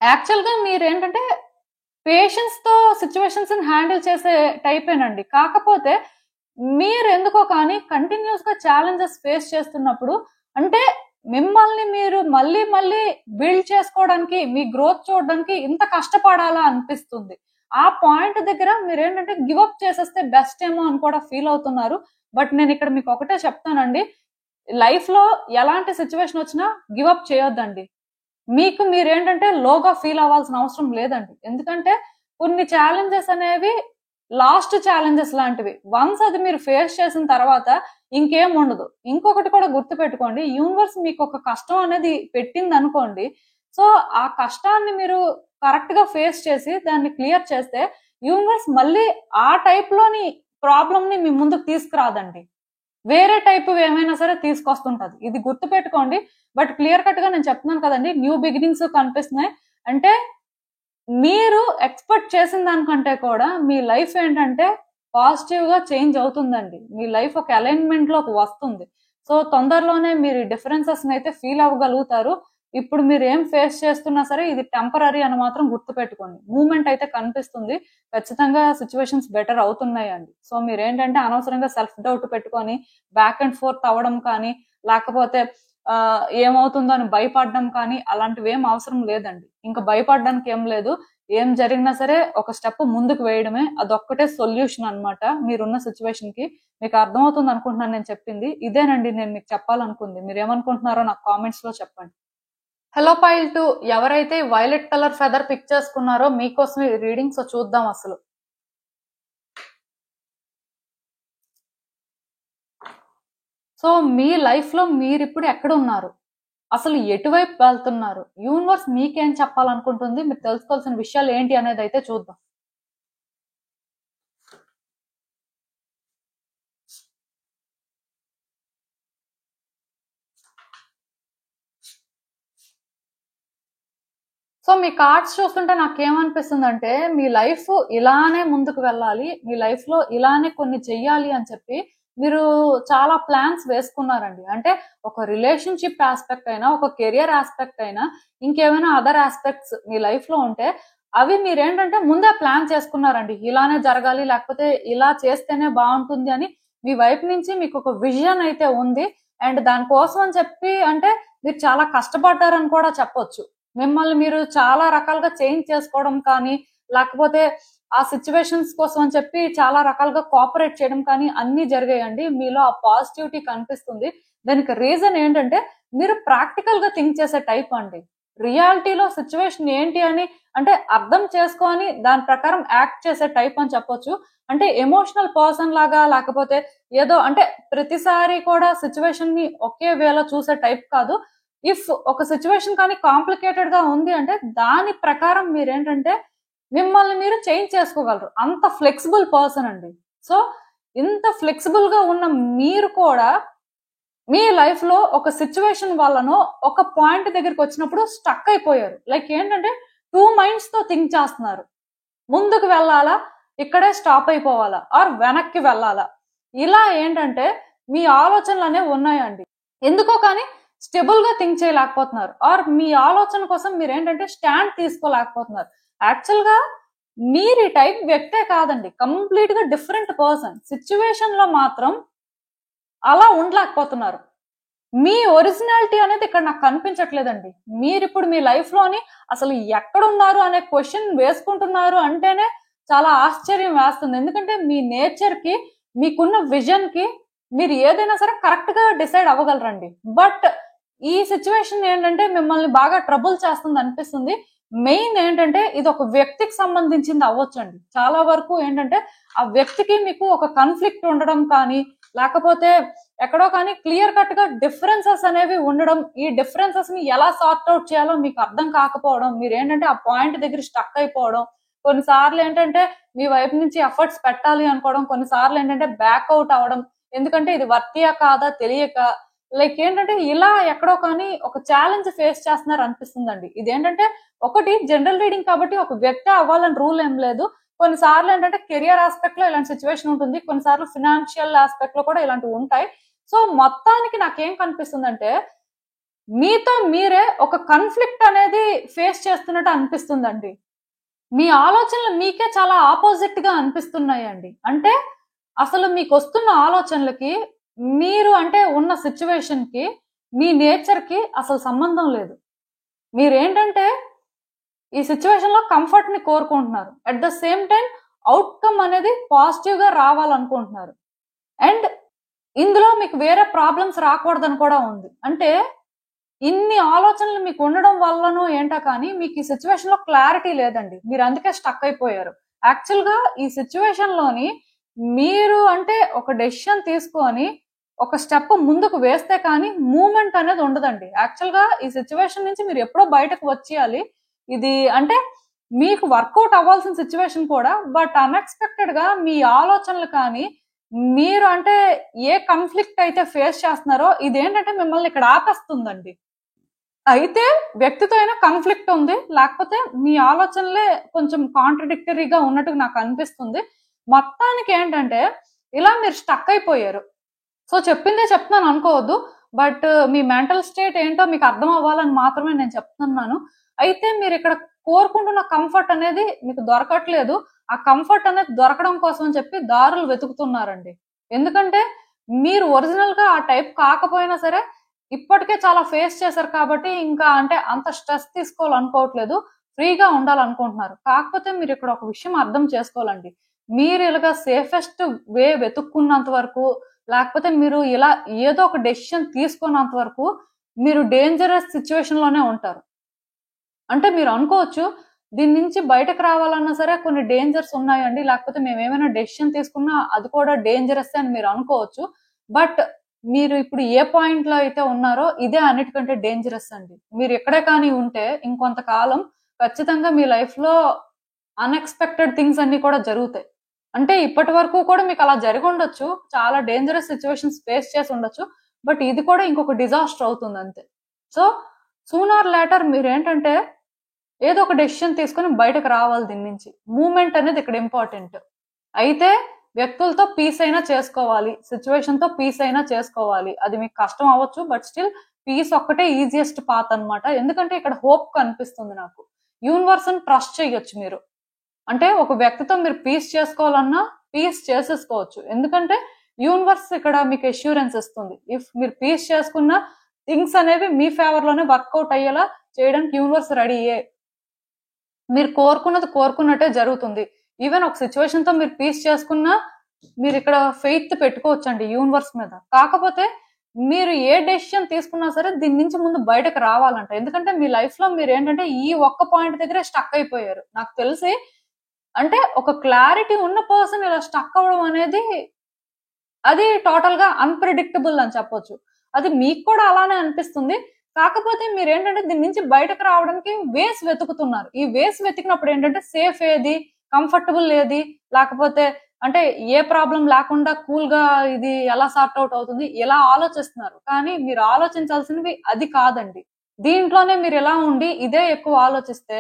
యాక్చువల్ గా మీరు ఏంటంటే పేషెన్స్ తో సిచ్యువేషన్స్ హ్యాండిల్ చేసే టైపేనండి. కాకపోతే మీరు ఎందుకో కానీ కంటిన్యూస్ గా ఛాలెంజెస్ ఫేస్ చేస్తున్నప్పుడు అంటే మిమ్మల్ని మీరు మళ్ళీ మళ్ళీ బిల్డ్ చేసుకోవడానికి, మీ గ్రోత్ చూడడానికి ఇంత కష్టపడాలా అనిపిస్తుంది. ఆ పాయింట్ దగ్గర మీరు ఏంటంటే గివ్ అప్ చేసేస్తే బెస్ట్ ఏమో అని కూడా ఫీల్ అవుతున్నారు. బట్ నేను ఇక్కడ మీకు ఒకటే చెప్తానండి, లైఫ్ లో ఎలాంటి సిచ్యువేషన్ వచ్చినా గివ్ అప్ చేయొద్దండి. మీకు మీరేంటంటే లోగా ఫీల్ అవ్వాల్సిన అవసరం లేదండి. ఎందుకంటే కొన్ని ఛాలెంజెస్ అనేవి లాస్ట్ ఛాలెంజెస్ లాంటివి. వన్స్ అది మీరు ఫేస్ చేసిన తర్వాత ఇంకేం ఉండదు. ఇంకొకటి కూడా గుర్తు పెట్టుకోండి, యూనివర్స్ మీకు ఒక కష్టం అనేది పెట్టింది అనుకోండి. సో ఆ కష్టాన్ని మీరు కరెక్ట్ గా ఫేస్ చేసి దాన్ని క్లియర్ చేస్తే యూనివర్స్ మళ్ళీ ఆ టైప్ లోని ప్రాబ్లమ్ ని మీ ముందుకు తీసుకురాదండి. వేరే టైప్ ఏమైనా సరే తీసుకొస్తుంటది. ఇది గుర్తు పెట్టుకోండి. బట్ క్లియర్ కట్ గా నేను చెప్తున్నాను కదండి, న్యూ బిగినింగ్స్ కనిపిస్తున్నాయి అంటే మీరు ఎక్స్పెక్ట్ చేసిన దానికంటే కూడా మీ లైఫ్ ఏంటంటే పాజిటివ్ గా చేంజ్ అవుతుందండి. మీ లైఫ్ ఒక అలైన్మెంట్ లోకి వస్తుంది. సో తొందరలోనే మీరు డిఫరెన్సెస్ అయితే ఫీల్ అవ్వగలుగుతారు. ఇప్పుడు మీరు ఏం ఫేస్ చేస్తున్నా సరే ఇది టెంపరరీ అని మాత్రం గుర్తు పెట్టుకోండి. మూవ్మెంట్ అయితే కనిపిస్తుంది. ఖచ్చితంగా సిచ్యువేషన్స్ బెటర్ అవుతున్నాయండి. సో మీరేంటంటే అనవసరంగా సెల్ఫ్ డౌట్ పెట్టుకొని బ్యాక్ అండ్ ఫోర్త్ అవ్వడం కానీ, లేకపోతే ఏమవుతుందో అని భయపడడం కానీ అలాంటివి ఏం అవసరం లేదండి. ఇంకా భయపడడానికి ఏం లేదు. ఏం జరిగినా సరే ఒక స్టెప్ ముందుకు వేయడమే, అదొక్కటే సొల్యూషన్ అన్నమాట మీరున్న సిచ్యువేషన్ కి. మీకు అర్థమవుతుంది అనుకుంటున్నాను నేను చెప్పింది. ఇదేనండి నేను మీకు చెప్పాలనుకుంది. మీరు ఏమనుకుంటున్నారో నాకు కామెంట్స్ లో చెప్పండి. హలో పైల్ 2, ఎవరైతే వైలెట్ కలర్ ఫెదర్ పిక్ చేసుకున్నారో మీకోసం ఈ రీడింగ్. సో చూద్దాం అసలు. సో మీ లైఫ్ లో మీరు ఇప్పుడు ఎక్కడ ఉన్నారు, అసలు ఎటువైపు వెళ్తున్నారు, యూనివర్స్ మీకేం చెప్పాలనుకుంటుంది, మీరు తెలుసుకోవాల్సిన విషయాలు ఏంటి అనేది అయితే చూద్దాం. సో మీ కార్డ్స్ చూస్తుంటే నాకేమనిపిస్తుంది అంటే మీ లైఫ్ ఇలానే ముందుకు వెళ్ళాలి, మీ లైఫ్ లో ఇలానే కొన్ని చెయ్యాలి అని చెప్పి మీరు చాలా ప్లాన్స్ వేసుకున్నారండి. అంటే ఒక రిలేషన్షిప్ ఆస్పెక్ట్ అయినా, ఒక కెరియర్ ఆస్పెక్ట్ అయినా, ఇంకేమైనా అదర్ ఆస్పెక్ట్స్ మీ లైఫ్ లో ఉంటే అవి మీరేంటంటే ముందే ప్లాన్ చేసుకున్నారండి. ఇలానే జరగాలి, లేకపోతే ఇలా చేస్తేనే బాగుంటుంది అని మీ వైపు నుంచి మీకు ఒక విజన్ అయితే ఉంది. అండ్ దానికోసం అని చెప్పి అంటే మీరు చాలా కష్టపడ్డారని కూడా చెప్పొచ్చు. మిమ్మల్ని మీరు చాలా రకాలుగా చేంజ్ చేసుకోవడం కానీ, లేకపోతే ఆ సిచ్యువేషన్స్ కోసం అని చెప్పి చాలా రకాలుగా కోఆపరేట్ చేయడం కానీ అన్ని జరిగాయండి. మీలో ఆ పాజిటివిటీ కనిపిస్తుంది. దానికి రీజన్ ఏంటంటే మీరు ప్రాక్టికల్ గా థింక్ చేసే టైప్ అండి. రియాలిటీలో సిచ్యువేషన్ ఏంటి అని అంటే అర్థం చేసుకొని దాని ప్రకారం యాక్ట్ చేసే టైప్ అని చెప్పొచ్చు. అంటే ఎమోషనల్ పర్సన్ లాగా, లేకపోతే ఏదో అంటే ప్రతిసారి కూడా సిచ్యువేషన్ ని ఒకే వేలో చూసే టైప్ కాదు. ఇఫ్ ఒక సిచ్యువేషన్ కానీ కాంప్లికేటెడ్ గా ఉంది అంటే దాని ప్రకారం మీరేంటంటే మిమ్మల్ని మీరు చేంజ్ చేసుకోగలరు. అంత ఫ్లెక్సిబుల్ పర్సన్ అండి. సో ఇంత ఫ్లెక్సిబుల్ గా ఉన్న మీరు కూడా మీ లైఫ్ లో ఒక సిచ్యువేషన్ వల్లనో ఒక పాయింట్ దగ్గరికి వచ్చినప్పుడు స్టక్ అయిపోయారు. లైక్ ఏంటంటే 2 మైండ్స్ తో థింక్ చేస్తున్నారు. ముందుకు వెళ్ళాలా, ఇక్కడే స్టాప్ అయిపోవాలా, ఆర్ వెనక్కి వెళ్ళాలా, ఇలా ఏంటంటే మీ ఆలోచనలు అనేవి ఉన్నాయండి. ఎందుకో కానీ స్టెబుల్ గా థింక్ చేయలేకపోతున్నారు. ఆర్ మీ ఆలోచన కోసం మీరు ఏంటంటే స్టాండ్ తీసుకోలేకపోతున్నారు. యాక్చువల్ గా మీరు ఈ టైప్ వ్యక్తే కాదండి, కంప్లీట్ గా డిఫరెంట్ పర్సన్. సిచ్యువేషన్ లో మాత్రం అలా ఉండలేకపోతున్నారు. మీ ఒరిజినాలిటీ అనేది ఇక్కడ నాకు కనిపించట్లేదండి. మీరు ఇప్పుడు మీ లైఫ్ లోని అసలు ఎక్కడున్నారు అనే క్వశ్చన్ వేసుకుంటున్నారు అంటేనే చాలా ఆశ్చర్యం వేస్తుంది. ఎందుకంటే మీ నేచర్ కి, మీకున్న విజన్ కి మీరు ఏదైనా సరే కరెక్ట్ గా డిసైడ్ అవ్వగలరండి. బట్ ఈ సిచ్యువేషన్ ఏంటంటే మిమ్మల్ని బాగా ట్రబుల్ చేస్తుంది అనిపిస్తుంది. మెయిన్ ఏంటంటే ఇది ఒక వ్యక్తికి సంబంధించింది అవ్వచ్చండి. చాలా వరకు ఏంటంటే ఆ వ్యక్తికి మీకు ఒక కాన్ఫ్లిక్ట్ ఉండడం కానీ, లేకపోతే ఎక్కడో కానీ క్లియర్ కట్ గా డిఫరెన్సెస్ అనేవి ఉండడం, ఈ డిఫరెన్సెస్ ని ఎలా సార్ట్ అవుట్ చేయాలో మీకు అర్థం కాకపోవడం, మీరు ఏంటంటే ఆ పాయింట్ దగ్గర స్టక్ అయిపోవడం, కొన్నిసార్లు ఏంటంటే మీ వైపు నుంచి ఎఫర్ట్స్ పెట్టాలి అనుకోవడం, కొన్నిసార్లు ఏంటంటే బ్యాక్అవుట్ అవ్వడం, ఎందుకంటే ఇది వర్తియా కాదా తెలియక, లైక్ ఏంటంటే ఇలా ఎక్కడో కానీ ఒక ఛాలెంజ్ ఫేస్ చేస్తున్నారు అనిపిస్తుందండి. ఇదేంటంటే ఒకటి జనరల్ రీడింగ్ కాబట్టి ఒక వ్యక్తి అవ్వాలని రూల్ ఏం లేదు. కొన్నిసార్లు ఏంటంటే కెరియర్ ఆస్పెక్ట్ లో ఇలాంటి సిచ్యువేషన్ ఉంటుంది, కొన్నిసార్లు ఫినాన్షియల్ ఆస్పెక్ట్ లో కూడా ఇలాంటివి ఉంటాయి. సో మొత్తానికి నాకేం కనిపిస్తుందంటే మీతో మీరే ఒక కాన్ఫ్లిక్ట్ అనేది ఫేస్ చేస్తున్నట్టు అనిపిస్తుందండి. మీ ఆలోచనలు మీకే చాలా ఆపోజిట్ గా అనిపిస్తున్నాయండి. అంటే అసలు మీకు వస్తున్న ఆలోచనలకి, మీరు అంటే ఉన్న సిచ్యువేషన్ కి, మీ నేచర్ కి అసలు సంబంధం లేదు. మీరేంటంటే ఈ సిచ్యువేషన్ లో కంఫర్ట్ ని కోరుకుంటున్నారు, at the same time outcome అనేది పాజిటివ్ గా రావాలనుకుంటున్నారు. అండ్ ఇందులో మీకు వేరే ప్రాబ్లమ్స్ రాకూడదని కూడా ఉంది. అంటే ఇన్ని ఆలోచనలు మీకు ఉండడం వల్లనో ఏంటో కానీ మీకు ఈ సిచ్యువేషన్ లో క్లారిటీ లేదండి. మీరు అందుకే స్టక్ అయిపోయారు. యాక్చువల్ గా ఈ సిచ్యువేషన్ లోని మీరు అంటే ఒక డెసిషన్ తీసుకొని ఒక స్టెప్ ముందుకు వేస్తే కానీ మూమెంట్ అనేది ఉండదండి. యాక్చువల్ గా ఈ సిచ్యువేషన్ నుంచి మీరు ఎప్పుడో బయటకు వచ్చేయాలి. ఇది అంటే మీకు వర్కౌట్ అవ్వాల్సిన సిచ్యువేషన్ కూడా, బట్ అన్ఎక్స్పెక్టెడ్ గా మీ ఆలోచనలు కానీ, మీరు అంటే ఏ కాన్ఫ్లిక్ట్ అయితే ఫేస్ చేస్తున్నారో ఇదేంటంటే మిమ్మల్ని ఇక్కడ ఆపేస్తుందండి. అయితే వ్యక్తితో అయినా కాన్ఫ్లిక్ట్ ఉంది, లేకపోతే మీ ఆలోచనలే కొంచెం కాంట్రడిక్టరీగా ఉన్నట్టు నాకు అనిపిస్తుంది. మొత్తానికి ఏంటంటే ఇలా మీరు స్టక్ అయిపోయారు. సో చెప్పిందే చెప్తున్నాను అనుకోవద్దు, బట్ మీ మెంటల్ స్టేట్ ఏంటో మీకు అర్థం అవ్వాలని మాత్రమే నేను చెప్తున్నాను. అయితే మీరు ఇక్కడ కోరుకుంటున్న కంఫర్ట్ అనేది మీకు దొరకట్లేదు. ఆ కంఫర్ట్ అనేది దొరకడం కోసం అని చెప్పి దారులు వెతుకుతున్నారండి. ఎందుకంటే మీరు ఒరిజినల్ గా ఆ టైప్ కాకపోయినా సరే ఇప్పటికే చాలా ఫేస్ చేశారు కాబట్టి ఇంకా అంటే అంత స్ట్రెస్ తీసుకోవాలనుకోవట్లేదు, ఫ్రీగా ఉండాలనుకుంటున్నారు. కాకపోతే మీరు ఇక్కడ ఒక విషయం అర్థం చేసుకోవాలండి. మీరు ఇలాగా సేఫెస్ట్ వే వెతుక్కున్నంత వరకు, లేకపోతే మీరు ఇలా ఏదో ఒక డెసిషన్ తీసుకున్నంత వరకు మీరు డేంజరస్ సిచ్యువేషన్ లోనే ఉంటారు. అంటే మీరు అనుకోవచ్చు దీని నుంచి బయటకు రావాలన్నా సరే కొన్ని డేంజర్స్ ఉన్నాయండి, లేకపోతే మేము ఏమైనా డెసిషన్ తీసుకున్నా అది కూడా డేంజరస్ అని మీరు అనుకోవచ్చు. బట్ మీరు ఇప్పుడు ఏ పాయింట్ లో అయితే ఉన్నారో ఇదే అన్నిటికంటే డేంజరస్ అండి. మీరు ఎక్కడే కానీ ఉంటే ఇంకొంతకాలం ఖచ్చితంగా మీ లైఫ్ లో అన్ఎక్స్పెక్టెడ్ థింగ్స్ అన్ని కూడా జరుగుతాయి. అంటే ఇప్పటి వరకు కూడా మీకు అలా జరిగి ఉండొచ్చు, చాలా డేంజరస్ సిచ్యువేషన్స్ ఫేస్ చేసి ఉండొచ్చు, బట్ ఇది కూడా ఇంకొక డిజాస్టర్ అవుతుంది అంతే. సో సూనర్ లేటర్ మీరు ఏంటంటే ఏదో ఒక డెసిషన్ తీసుకొని బయటకు రావాలి దీని నుంచి. మూమెంట్ అనేది ఇక్కడ ఇంపార్టెంట్. అయితే వ్యక్తులతో పీస్ అయినా చేసుకోవాలి, సిచ్యువేషన్ తో పీస్ అయినా చేసుకోవాలి. అది మీకు కష్టం అవ్వచ్చు, బట్ స్టిల్ పీస్ ఒక్కటే ఈజియెస్ట్ పాత్ అన్నమాట. ఎందుకంటే ఇక్కడ హోప్ కనిపిస్తుంది నాకు. యూనివర్స్ ని ట్రస్ట్ చేయొచ్చు మీరు. అంటే ఒక వ్యక్తితో మీరు పీస్ చేసుకోవాలన్నా పీస్ చేసేసుకోవచ్చు. ఎందుకంటే యూనివర్స్ ఇక్కడ మీకు అష్యూరెన్స్ ఇస్తుంది. ఇఫ్ మీరు పీస్ చేసుకున్న థింగ్స్ అనేవి మీ ఫేవర్ లోనే వర్కౌట్ అయ్యేలా చేయడానికి యూనివర్స్ రెడీయే. మీరు కోరుకున్నది కోరుకున్నట్టే జరుగుతుంది. ఈవెన్ ఒక సిచ్యువేషన్ తో మీరు పీస్ చేసుకున్నా మీరు ఇక్కడ ఫెయిత్ పెట్టుకోవచ్చు అండి యూనివర్స్ మీద. కాకపోతే మీరు ఏ డెసిషన్ తీసుకున్నా సరే దీని నుంచి ముందు బయటకు రావాలంట. ఎందుకంటే మీ లైఫ్ లో మీరు ఏంటంటే ఈ ఒక్క పాయింట్ దగ్గరే స్టక్ అయిపోయారు. నాకు తెలిసి అంటే ఒక క్లారిటీ ఉన్న పర్సన్ ఇలా స్టక్ అవ్వడం అనేది అది టోటల్ గా అన్ప్రెడిక్టబుల్ అని చెప్పొచ్చు. అది మీకు కూడా అలానే అనిపిస్తుంది. కాకపోతే మీరు ఏంటంటే దీని నుంచి బయటకు రావడానికి వేస్ వెతుకుతున్నారు. ఈ వేస్ వెతికినప్పుడు ఏంటంటే సేఫ్ ఏది, కంఫర్టబుల్ ఏది, లేకపోతే అంటే ఏ ప్రాబ్లం లేకుండా కూల్ గా ఇది ఎలా సార్ట్ అవుట్ అవుతుంది ఇలా ఆలోచిస్తున్నారు. కానీ మీరు ఆలోచించాల్సినవి అది కాదండి. దీంట్లోనే మీరు ఎలా ఉండి ఇదే ఎక్కువ ఆలోచిస్తే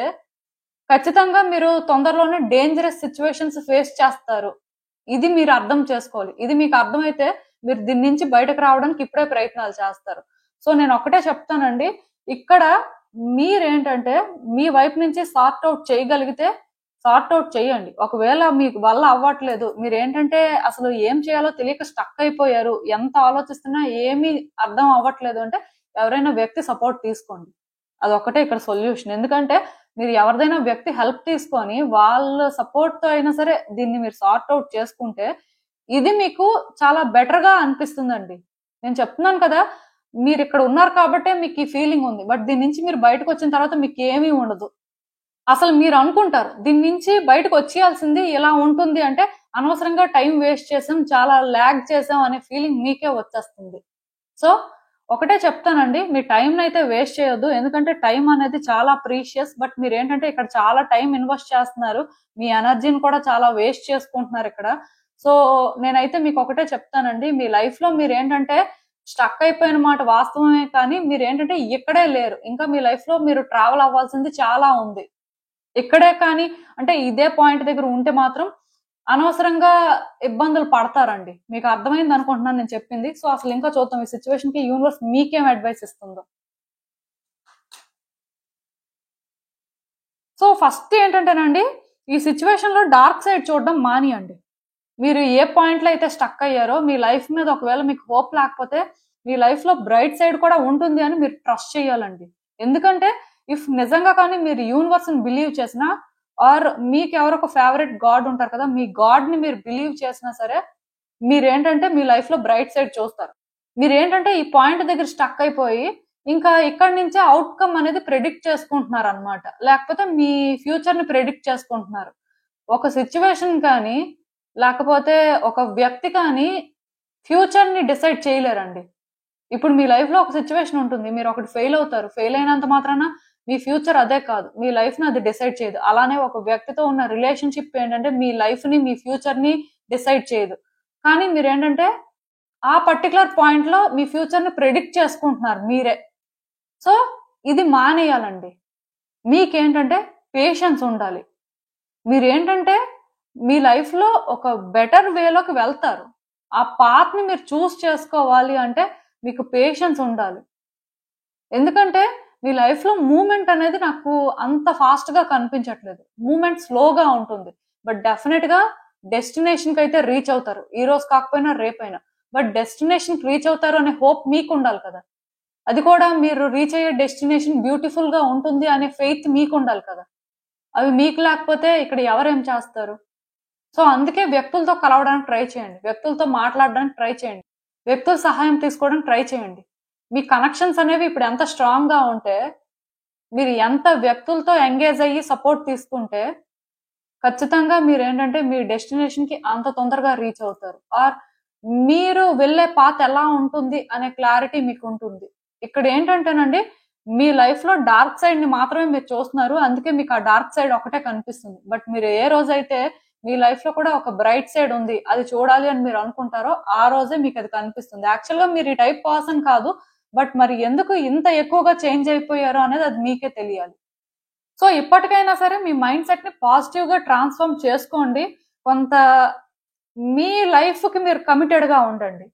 ఖచ్చితంగా మీరు తొందరలోనే డేంజరస్ సిచ్యువేషన్స్ ఫేస్ చేస్తారు. ఇది మీరు అర్థం చేసుకోవాలి. ఇది మీకు అర్థమైతే మీరు దీని నుంచి బయటకు రావడానికి ఇప్పుడే ప్రయత్నాలు చేస్తారు. సో నేను ఒకటే చెప్తానండి, ఇక్కడ మీరేంటంటే మీ వైపు నుంచి సార్ట్ అవుట్ చేయగలిగితే సార్ట్ అవుట్ చేయండి. ఒకవేళ మీకు వల్ల అవ్వట్లేదు, మీరు ఏంటంటే అసలు ఏం చేయాలో తెలియక స్టక్ అయిపోయారు, ఎంత ఆలోచిస్తున్నా ఏమీ అర్థం అవ్వట్లేదు అంటే ఎవరైనా వ్యక్తి సపోర్ట్ తీసుకోండి. అదొక్కటే ఇక్కడ సొల్యూషన్. ఎందుకంటే మీరు ఎవరిదైనా వ్యక్తి హెల్ప్ తీసుకొని వాళ్ళ సపోర్ట్ తో అయినా సరే దీన్ని మీరు సార్ట్ అవుట్ చేసుకుంటే ఇది మీకు చాలా బెటర్ గా అనిపిస్తుందండి. నేను చెప్తున్నాను కదా, మీరు ఇక్కడ ఉన్నారు కాబట్టే మీకు ఈ ఫీలింగ్ ఉంది. బట్ దీని నుంచి మీరు బయటకు వచ్చిన తర్వాత మీకు ఏమీ ఉండదు. అసలు మీరు అనుకుంటారు దీని నుంచి బయటకు వచ్చేయాల్సింది ఇలా ఉంటుంది అంటే అనవసరంగా టైం వేస్ట్ చేసాం, చాలా ల్యాగ్ చేసాం అనే ఫీలింగ్ మీకే వచ్చేస్తుంది. సో ఒకటే చెప్తానండి, మీ టైం అయితే వేస్ట్ చేయొద్దు. ఎందుకంటే టైం అనేది చాలా ప్రీషియస్. బట్ మీరు ఏంటంటే ఇక్కడ చాలా టైం ఇన్వెస్ట్ చేస్తున్నారు, మీ ఎనర్జీని కూడా చాలా వేస్ట్ చేసుకుంటున్నారు ఇక్కడ. సో నేనైతే మీకు ఒకటే చెప్తానండి, మీ లైఫ్ లో మీరు ఏంటంటే స్టక్ అయిపోయిన మాట వాస్తవమే, కానీ మీరు ఏంటంటే ఇక్కడే లేరు. ఇంకా మీ లైఫ్ లో మీరు ట్రావెల్ అవ్వాల్సింది చాలా ఉంది. ఇక్కడే కానీ అంటే ఇదే పాయింట్ దగ్గర ఉంటే మాత్రం అనవసరంగా ఇబ్బందులు పడతారండి. మీకు అర్థమైంది అనుకుంటున్నాను నేను చెప్పింది. సో అసలు ఇంకా చూద్దాం ఈ సిచ్యువేషన్ కి యూనివర్స్ మీకేం అడ్వైస్ ఇస్తుందో. సో ఫస్ట్ ఏంటంటేనండి, ఈ సిచ్యువేషన్ లో డార్క్ సైడ్ చూడడం మానియండి. మీరు ఏ పాయింట్ లో అయితే స్టక్ అయ్యారో మీ లైఫ్ మీద ఒకవేళ మీకు హోప్ లేకపోతే మీ లైఫ్ లో బ్రైట్ సైడ్ కూడా ఉంటుంది అని మీరు ట్రస్ట్ చేయాలండి. ఎందుకంటే ఇఫ్ నిజంగా కానీ మీరు యూనివర్స్ ని బిలీవ్ చేసినా ఆర్ మీకు ఎవరొక ఫేవరెట్ గాడ్ ఉంటారు కదా, మీ గాడ్ ని మీరు బిలీవ్ చేసినా సరే మీరేంటంటే మీ లైఫ్ లో బ్రైట్ సైడ్ చూస్తారు. మీరేంటంటే ఈ పాయింట్ దగ్గర స్టక్ అయిపోయి ఇంకా ఇక్కడి నుంచే అవుట్కమ్ అనేది ప్రెడిక్ట్ చేసుకుంటున్నారు అనమాట. లేకపోతే మీ ఫ్యూచర్ ని ప్రెడిక్ట్ చేసుకుంటున్నారు. ఒక సిచ్యువేషన్ కానీ లేకపోతే ఒక వ్యక్తి కానీ ఫ్యూచర్ ని డిసైడ్ చేయలేరండి. ఇప్పుడు మీ లైఫ్ లో ఒక సిచ్యువేషన్ ఉంటుంది, మీరు ఒకటి ఫెయిల్ అవుతారు. ఫెయిల్ అయినంత మాత్రాన మీ ఫ్యూచర్ అదే కాదు, మీ లైఫ్ ని అది డిసైడ్ చేయదు. అలానే ఒక వ్యక్తితో ఉన్న రిలేషన్షిప్ ఏంటంటే మీ లైఫ్ ని మీ ఫ్యూచర్ ని డిసైడ్ చేయదు. కానీ మీరు ఏంటంటే ఆ పర్టికులర్ పాయింట్ లో మీ ఫ్యూచర్ ని ప్రెడిక్ట్ చేసుకుంటున్నారు మీరే. సో ఇది మానేయాలండి. మీకేంటంటే పేషెన్స్ ఉండాలి. మీరేంటంటే మీ లైఫ్ లో ఒక బెటర్ వేలోకి వెళ్తారు. ఆ పాత్ ని మీరు చూస్ చేసుకోవాలి అంటే మీకు పేషెన్స్ ఉండాలి. ఎందుకంటే మీ లైఫ్ లో మూమెంట్ అనేది నాకు అంత ఫాస్ట్ గా కనిపించట్లేదు. మూమెంట్ స్లోగా ఉంటుంది. బట్ డెఫినెట్ గా డెస్టినేషన్ కి అయితే రీచ్ అవుతారు. ఈ రోజు కాకపోయినా రేపైనా. బట్ డెస్టినేషన్ కి రీచ్ అవుతారు అనే హోప్ మీకు ఉండాలి కదా. అది కూడా మీరు రీచ్ అయ్యే డెస్టినేషన్ బ్యూటిఫుల్ గా ఉంటుంది అనే ఫెయిత్ మీకు ఉండాలి కదా. అవి మీకు లేకపోతే ఇక్కడ ఎవరేం చేస్తారు? సో అందుకే వ్యక్తులతో కలవడానికి ట్రై చేయండి, వ్యక్తులతో మాట్లాడడానికి ట్రై చేయండి, వ్యక్తుల సహాయం తీసుకోవడానికి ట్రై చేయండి. మీ కనెక్షన్స్ అనేవి ఇప్పుడు ఎంత స్ట్రాంగ్ గా ఉంటే మీరు ఎంత వ్యక్తులతో ఎంగేజ్ అయ్యి సపోర్ట్ తీసుకుంటే ఖచ్చితంగా మీరు ఏంటంటే మీ డెస్టినేషన్ కి అంత తొందరగా రీచ్ అవుతారు. ఆర్ మీరు వెళ్ళే పాత్ ఎలా ఉంటుంది అనే క్లారిటీ మీకు ఉంటుంది. ఇక్కడ ఏంటంటేనండి, మీ లైఫ్ లో డార్క్ సైడ్ ని మాత్రమే మీరు చూస్తున్నారు. అందుకే మీకు ఆ డార్క్ సైడ్ ఒకటే కనిపిస్తుంది. బట్ మీరు ఏ రోజైతే మీ లైఫ్ లో కూడా ఒక బ్రైట్ సైడ్ ఉంది అది చూడాలి అని మీరు అనుకుంటారో ఆ రోజే మీకు అది కనిపిస్తుంది. యాక్చువల్ గా మీరు ఈ టైప్ పర్సన్ కాదు, బట్ మరి ఎందుకు ఇంత ఎక్కువగా చేంజ్ అయిపోయారో అనేది అది మీకే తెలియాలి. సో ఇప్పటికైనా సరే మీ మైండ్ సెట్ ని పాజిటివ్ గా ట్రాన్స్ఫార్మ్ చేసుకోండి. కొంత మీ లైఫ్ కి మీరు కమిటెడ్ గా ఉండండి.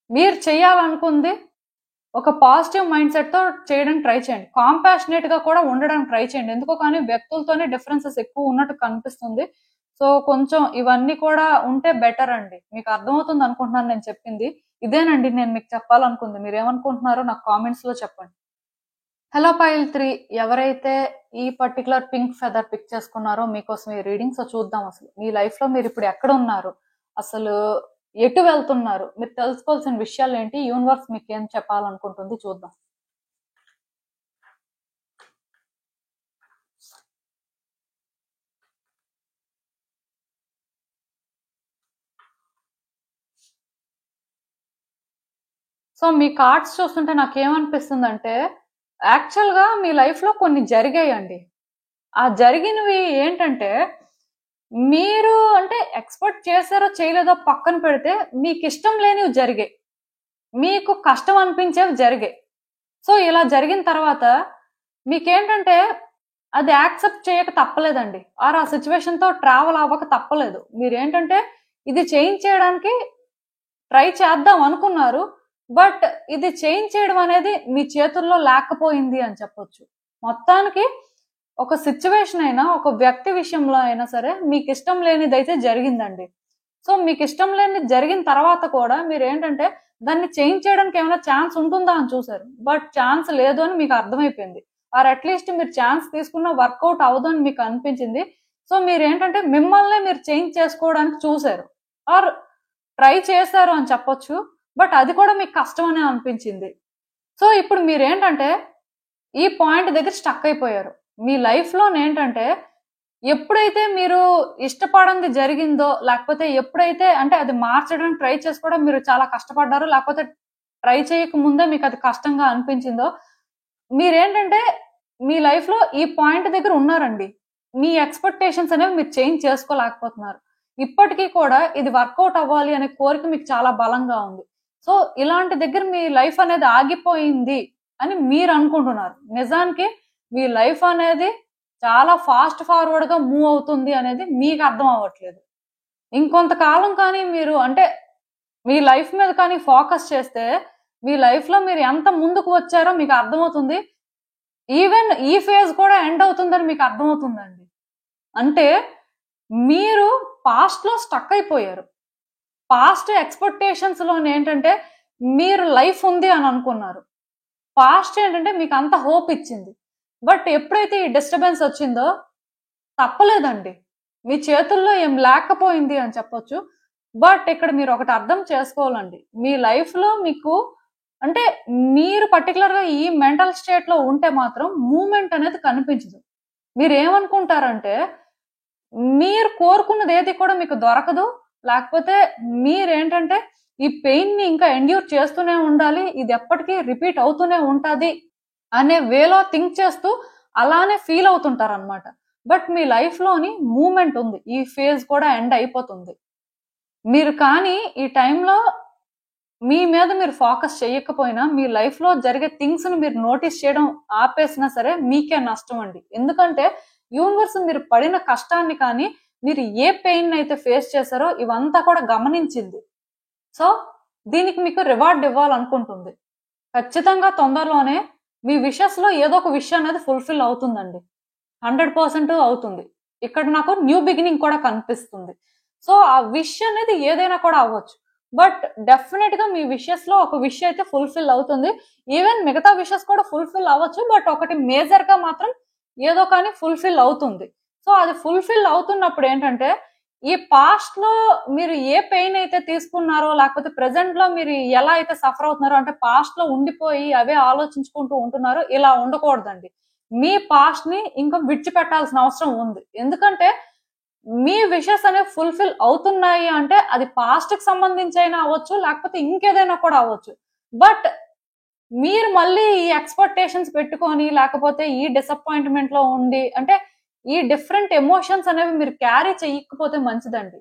మీరు చేయాలనుకుంది ఒక పాజిటివ్ మైండ్ సెట్ తో చేయడానికి ట్రై చేయండి. కాంపాషనేట్ గా కూడా ఉండడానికి ట్రై చేయండి. ఎందుకో కానీ వ్యక్తులతోనే డిఫరెన్సెస్ ఎక్కువ ఉన్నట్టు కనిపిస్తుంది. సో కొంచెం ఇవన్నీ కూడా ఉంటే బెటర్ అండి. మీకు అర్థమవుతుంది అనుకుంటున్నాను నేను చెప్పింది. ఇదేనండి నేను మీకు చెప్పాలనుకుంది. మీరు ఏమనుకుంటున్నారో నాకు కామెంట్స్ లో చెప్పండి. హలో పైల్ 3, ఎవరైతే ఈ పర్టికులర్ పింక్ ఫెదర్ పిక్ చేసుకున్నారో మీకోసం ఈ రీడింగ్. సో చూద్దాం అసలు మీ లైఫ్ లో మీరు ఇప్పుడు ఎక్కడ ఉన్నారు, అసలు ఎటు వెళ్తున్నారు, మీరు తెలుసుకోవాల్సిన విషయాలు ఏంటి, యూనివర్స్ మీకు ఏం చెప్పాలనుకుంటుంది చూద్దాం. సో మీ కార్డ్స్ చూస్తుంటే నాకేమనిపిస్తుందంటే యాక్చువల్ గా మీ లైఫ్ లో కొన్ని జరిగాయండి. ఆ జరిగినవి ఏంటంటే మీరు అంటే ఎక్స్పెక్ట్ చేశారో చేయలేదో పక్కన పెడితే మీకు ఇష్టం లేనివి జరిగాయి, మీకు కష్టం అనిపించేవి జరిగాయి. సో ఇలా జరిగిన తర్వాత మీకేంటంటే అది యాక్సెప్ట్ చేయక తప్పలేదండి, ఆర్ ఆ సిచ్యువేషన్ తో ట్రావెల్ అవ్వక తప్పలేదు. మీరేంటంటే ఇది చేంజ్ చేయడానికి ట్రై చేద్దాం అనుకున్నారు, బట్ ఇది చేంజ్ చేయడం అనేది మీ చేతుల్లో లేకపోయింది అని చెప్పొచ్చు. మొత్తానికి ఒక సిచ్యువేషన్ అయినా ఒక వ్యక్తి విషయంలో అయినా సరే మీకు ఇష్టం లేనిదైతే జరిగిందండి. సో మీకు ఇష్టం లేనిది జరిగిన తర్వాత కూడా మీరు ఏంటంటే దాన్ని చేంజ్ చేయడానికి ఏమైనా ఛాన్స్ ఉంటుందా అని చూసారు, బట్ ఛాన్స్ లేదు అని మీకు అర్థమైపోయింది. ఆర్ అట్లీస్ట్ మీరు ఛాన్స్ తీసుకున్న వర్కౌట్ అవ్వదు అని మీకు అనిపించింది. సో మీరు ఏంటంటే మిమ్మల్ని మీరు చేంజ్ చేసుకోవడానికి చూసారు ఆర్ ట్రై చేశారు అని చెప్పొచ్చు, బట్ అది కూడా మీకు కష్టం అనే అనిపించింది. సో ఇప్పుడు మీరేంటంటే ఈ పాయింట్ దగ్గర స్టక్ అయిపోయారు. మీ లైఫ్ లో ఏంటంటే ఎప్పుడైతే మీరు ఇష్టపడంది జరిగిందో, లేకపోతే ఎప్పుడైతే అంటే అది మార్చడానికి ట్రై చేసుకోవడం మీరు చాలా కష్టపడ్డారో, లేకపోతే ట్రై చేయక ముందే మీకు అది కష్టంగా అనిపించిందో, మీరేంటంటే మీ లైఫ్ లో ఈ పాయింట్ దగ్గర ఉన్నారండి. మీ ఎక్స్పెక్టేషన్స్ అనేవి మీరు చేంజ్ చేసుకోలేకపోతున్నారు. ఇప్పటికీ కూడా ఇది వర్కౌట్ అవ్వాలి అనే కోరిక మీకు చాలా బలంగా ఉంది. సో ఇలాంటి దగ్గర మీ లైఫ్ అనేది ఆగిపోయింది అని మీరు అనుకుంటున్నారు. నిజానికి మీ లైఫ్ అనేది చాలా ఫాస్ట్ ఫార్వర్డ్ గా మూవ్ అవుతుంది అనేది మీకు అర్థం అవ్వట్లేదు. ఇంకొంతకాలం కానీ మీరు అంటే మీ లైఫ్ మీద కానీ ఫోకస్ చేస్తే మీ లైఫ్ లో మీరు ఎంత ముందుకు వచ్చారో మీకు అర్థమవుతుంది. ఈవెన్ ఈ ఫేజ్ కూడా ఎండ్ అవుతుందని మీకు అర్థమవుతుందండి. అంటే మీరు పాస్ట్ లో స్టక్ అయిపోయారు. పాస్ట్ ఎక్స్పెక్టేషన్స్ లో ఏంటంటే మీరు లైఫ్ ఉంది అని అనుకున్నారు. పాస్ట్ ఏంటంటే మీకు అంత హోప్ ఇచ్చింది, బట్ ఎప్పుడైతే ఈ డిస్టర్బెన్స్ వచ్చిందో తప్పలేదండి, మీ చేతుల్లో ఏం లేకపోయింది అని చెప్పొచ్చు. బట్ ఇక్కడ మీరు ఒకటి అర్థం చేసుకోవాలండి, మీ లైఫ్ లో మీకు అంటే మీరు పర్టికులర్ గా ఈ మెంటల్ స్టేట్ లో ఉంటే మాత్రం మూమెంట్ అనేది కనిపించదు. మీరు ఏమనుకుంటారంటే మీరు కోరుకున్నది ఏది కూడా మీకు దొరకదు, లేకపోతే మీరేంటంటే ఈ పెయిన్ ని ఇంకా ఎండ్యూర్ చేస్తూనే ఉండాలి, ఇది ఎప్పటికీ రిపీట్ అవుతూనే ఉంటది అనే వేలో థింక్ చేస్తూ అలానే ఫీల్ అవుతుంటారు అనమాట. బట్ మీ లైఫ్ లోని మూమెంట్ ఉంది, ఈ ఫేజ్ కూడా ఎండ్ అయిపోతుంది. మీరు కానీ ఈ టైంలో మీ మీద మీరు ఫోకస్ చేయకపోయినా మీ లైఫ్ లో జరిగే థింగ్స్ ని మీరు నోటీస్ చేయడం ఆపేసినా సరే మీకే నష్టం అండి. ఎందుకంటే యూనివర్స్ మీరు పడిన కష్టాన్ని కానీ మీరు ఏ పెయిన్ అయితే ఫేస్ చేశారో ఇవంతా కూడా గమనించింది. సో దీనికి మీకు రివార్డ్ ఇవ్వాలనుకుంటుంది. ఖచ్చితంగా తొందరలోనే మీ విషెస్ లో ఏదో ఒక విషయం అనేది ఫుల్ఫిల్ అవుతుందండి, 100% అవుతుంది. ఇక్కడ నాకు న్యూ బిగినింగ్ కూడా కనిపిస్తుంది. సో ఆ విష్ అనేది ఏదైనా కూడా అవ్వచ్చు, బట్ డెఫినెట్ గా మీ విషెస్ లో ఒక విష్ అయితే ఫుల్ఫిల్ అవుతుంది. ఈవెన్ మిగతా విషెస్ కూడా ఫుల్ఫిల్ అవ్వచ్చు, బట్ ఒకటి మేజర్ గా మాత్రం ఏదో కానీ ఫుల్ఫిల్ అవుతుంది. సో అది ఫుల్ఫిల్ అవుతున్నప్పుడు ఏంటంటే ఈ పాస్ట్ లో మీరు ఏ పెయిన్ అయితే తీసుకున్నారో, లేకపోతే ప్రెసెంట్ లో మీరు ఎలా అయితే సఫర్ అవుతున్నారో, అంటే పాస్ట్ లో ఉండిపోయి అవే ఆలోచించుకుంటూ ఉంటున్నారో, ఇలా ఉండకూడదండి. మీ పాస్ట్ ని ఇంకా విడిచిపెట్టాల్సిన అవసరం ఉంది. ఎందుకంటే మీ విషెస్ అనేవి ఫుల్ఫిల్ అవుతున్నాయి అంటే అది పాస్ట్ కి సంబంధించి అయినా అవ్వచ్చు, లేకపోతే ఇంకేదైనా కూడా అవ్వచ్చు. బట్ మీరు మళ్ళీ ఈ ఎక్స్పెక్టేషన్స్ పెట్టుకొని, లేకపోతే ఈ డిసప్పాయింట్మెంట్ లో ఉండి, అంటే ఈ డిఫరెంట్ ఎమోషన్స్ అనేవి మీరు క్యారీ చేయకపోతే మంచిదండి.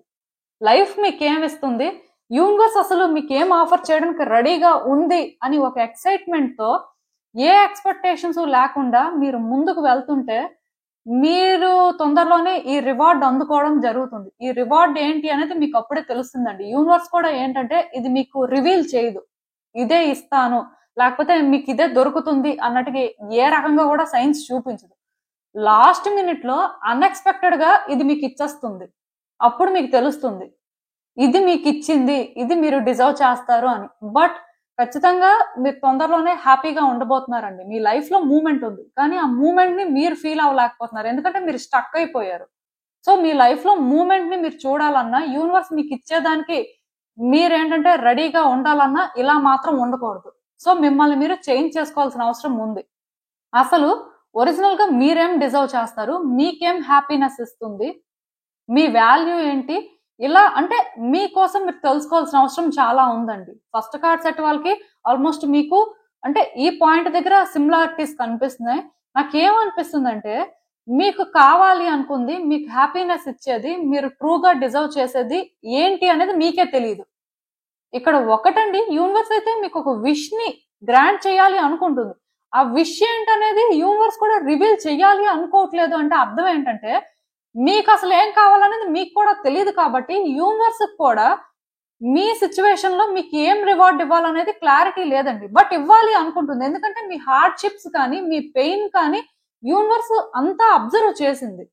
లైఫ్ మీకు ఏమిస్తుంది, యూనివర్స్ అసలు మీకు ఏం ఆఫర్ చేయడానికి రెడీగా ఉంది అని ఒక ఎక్సైట్మెంట్ తో ఏ ఎక్స్పెక్టేషన్స్ లేకుండా మీరు ముందుకు వెళ్తుంటే మీరు తొందరలోనే ఈ రివార్డ్ అందుకోవడం జరుగుతుంది. ఈ రివార్డ్ ఏంటి అనేది మీకు అప్పుడే తెలుస్తుందండి. యూనివర్స్ కూడా ఏంటంటే ఇది మీకు రివీల్ చేయదు, ఇదే ఇస్తాను లేకపోతే మీకు ఇదే దొరుకుతుంది అన్నట్టుగా ఏ రకంగా కూడా సైన్స్ చూపించదు. లాస్ట్ మినిట్ లో అన్ఎక్స్పెక్టెడ్ గా ఇది మీకు ఇచ్చేస్తుంది. అప్పుడు మీకు తెలుస్తుంది ఇది మీకు ఇచ్చింది, ఇది మీరు డిజర్వ్ చేస్తారు అని. బట్ ఖచ్చితంగా మీరు తొందరలోనే హ్యాపీగా ఉండబోతున్నారండి. మీ లైఫ్ లో మూమెంట్ ఉంది, కానీ ఆ మూమెంట్ ని మీరు ఫీల్ అవ్వలేకపోతున్నారు, ఎందుకంటే మీరు స్టక్ అయిపోయారు. సో మీ లైఫ్ లో మూమెంట్ ని మీరు చూడాలన్నా, యూనివర్స్ మీకు ఇచ్చేదానికి మీరేంటంటే రెడీగా ఉండాలన్నా ఇలా మాత్రం ఉండకూడదు. సో మిమ్మల్ని మీరు చేంజ్ చేసుకోవాల్సిన అవసరం ఉంది. అసలు ఒరిజినల్ గా మీరేం డిజర్వ్ చేస్తారు, మీకేం హ్యాపీనెస్ ఇస్తుంది, మీ వాల్యూ ఏంటి, ఇలా అంటే మీకోసం మీరు తెలుసుకోవాల్సిన అవసరం చాలా ఉందండి. ఫస్ట్ కార్డ్ సెట్ వాళ్ళకి ఆల్మోస్ట్ మీకు అంటే ఈ పాయింట్ దగ్గర సిమిలారిటీస్ కనిపిస్తున్నాయి. నాకేమనిపిస్తుందంటే మీకు కావాలి అనుకుంది, మీకు హ్యాపీనెస్ ఇచ్చేది, మీరు ట్రూగా డిజర్వ్ చేసేది ఏంటి అనేది మీకే తెలియదు. ఇక్కడ ఒకటండి, యూనివర్స్ అయితే మీకు ఒక విష్ ని గ్రాంట్ చేయాలి అనుకుంటుంది. ఆ విష్ ఏంటనేది యూనివర్స్ కూడా రివీల్ చేయాలి అనుకోవట్లేదు. అంటే అర్థం ఏంటంటే మీకు అసలు ఏం కావాలనేది మీకు కూడా తెలియదు, కాబట్టి యూనివర్స్ కూడా మీ సిచ్యువేషన్ లో మీకు ఏం రివార్డ్ ఇవ్వాలనేది క్లారిటీ లేదండి. బట్ ఇవ్వాలి అనుకుంటుంది, ఎందుకంటే మీ హార్డ్షిప్స్ కానీ మీ పెయిన్ కానీ యూనివర్స్ అంతా అబ్జర్వ్ చేసింది.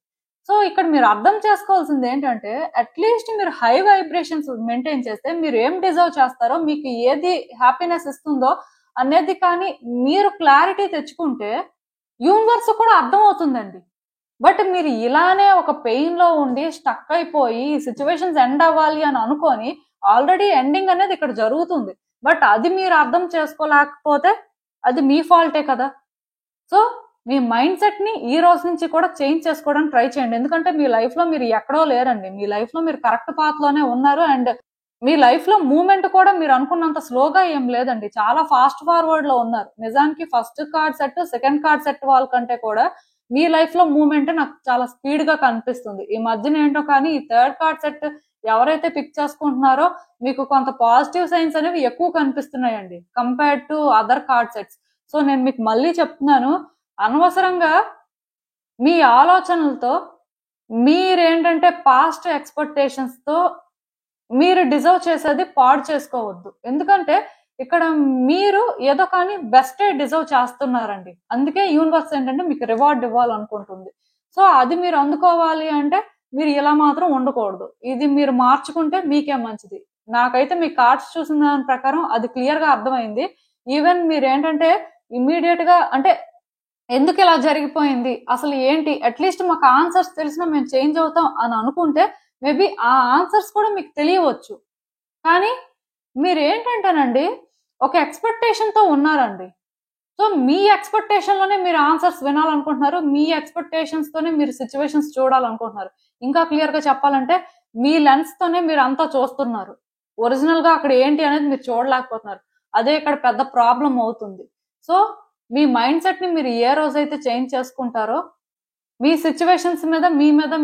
సో ఇక్కడ మీరు అర్థం చేసుకోవాల్సింది ఏంటంటే అట్లీస్ట్ మీరు హై వైబ్రేషన్స్ మెయింటైన్ చేస్తే మీరు ఏం డిజర్వ్ చేస్తారో, మీకు ఏది హ్యాపీనెస్ ఇస్తుందో అనేది కానీ మీరు క్లారిటీ తెచ్చుకుంటే యూనివర్స్ కూడా అర్థం అవుతుందండి. బట్ మీరు ఇలానే ఒక పెయిన్ లో ఉండి స్టక్ అయిపోయి సిచ్యువేషన్స్ ఎండ్ అవ్వాలి అని అనుకొని ఆల్రెడీ ఎండింగ్ అనేది ఇక్కడ జరుగుతుంది, బట్ అది మీరు అర్థం చేసుకోలేకపోతే అది మీ ఫాల్టే కదా. సో మీ మైండ్ సెట్ ని ఈ రోజు నుంచి కూడా చేంజ్ చేసుకోవడానికి ట్రై చేయండి. ఎందుకంటే మీ లైఫ్ లో మీరు ఎక్కడో లేరండి, మీ లైఫ్ లో మీరు కరెక్ట్ పాత్ లోనే ఉన్నారు. అండ్ మీ లైఫ్ లో మూమెంట్ కూడా మీరు అనుకున్నంత స్లోగా ఏం లేదండి, చాలా ఫాస్ట్ ఫార్వర్డ్ లో ఉన్నారు. నిజానికి first card set second card set వాళ్ళకంటే కూడా మీ లైఫ్ లో మూమెంట్ నాకు చాలా స్పీడ్ గా కనిపిస్తుంది ఈ మధ్యన. ఏంటో కానీ ఈ థర్డ్ కార్డ్ సెట్ ఎవరైతే పిక్ చేసుకుంటున్నారో మీకు కొంత పాజిటివ్ సైన్స్ అనేవి ఎక్కువ కనిపిస్తున్నాయండి compared to other card sets. So నేను మీకు మళ్ళీ చెప్తున్నాను, అనవసరంగా మీ ఆలోచనలతో మీరేంటంటే పాస్ట్ ఎక్స్పెక్టేషన్స్ తో మీరు డిజర్వ్ చేసేది పాడు చేసుకోవద్దు. ఎందుకంటే ఇక్కడ మీరు ఏదో కానీ బెస్ట్ డిజర్వ్ చేస్తున్నారండి, అందుకే యూనివర్స్ ఏంటంటే మీకు రివార్డ్ ఇవ్వాలనుకుంటుంది. సో అది మీరు అందుకోవాలి అంటే మీరు ఇలా మాత్రం ఉండకూడదు, ఇది మీరు మార్చుకుంటే మీకే మంచిది. నాకైతే మీ కార్డ్స్ చూసిన దాని ప్రకారం అది క్లియర్ గా అర్థమైంది. ఈవెన్ మీరు ఏంటంటే ఇమ్మీడియట్ గా అంటే ఎందుకు ఇలా జరిగిపోయింది, అసలు ఏంటి, అట్లీస్ట్ మాకు ఆన్సర్స్ తెలిసినా మేము చేంజ్ అవుతాం అని అనుకుంటే మేబీ ఆ ఆన్సర్స్ కూడా మీకు తెలియవచ్చు. కానీ మీరు ఏంటంటేనండి ఒక ఎక్స్పెక్టేషన్ తో ఉన్నారండి. సో మీ ఎక్స్పెక్టేషన్ లోనే మీరు ఆన్సర్స్ వినాలనుకుంటున్నారు, మీ ఎక్స్పెక్టేషన్స్ తోనే మీరు సిచ్యువేషన్స్ చూడాలనుకుంటున్నారు. ఇంకా క్లియర్ గా చెప్పాలంటే మీ లెన్స్ తోనే మీరు అంతా చూస్తున్నారు, ఒరిజినల్ గా అక్కడ ఏంటి అనేది మీరు చూడలేకపోతున్నారు. అదే ఇక్కడ పెద్ద ప్రాబ్లం అవుతుంది. సో మీ మైండ్ సెట్ ని మీరు ఏ రోజైతే చేంజ్ చేసుకుంటారో, మీ సిచ్యువేషన్స్ మీద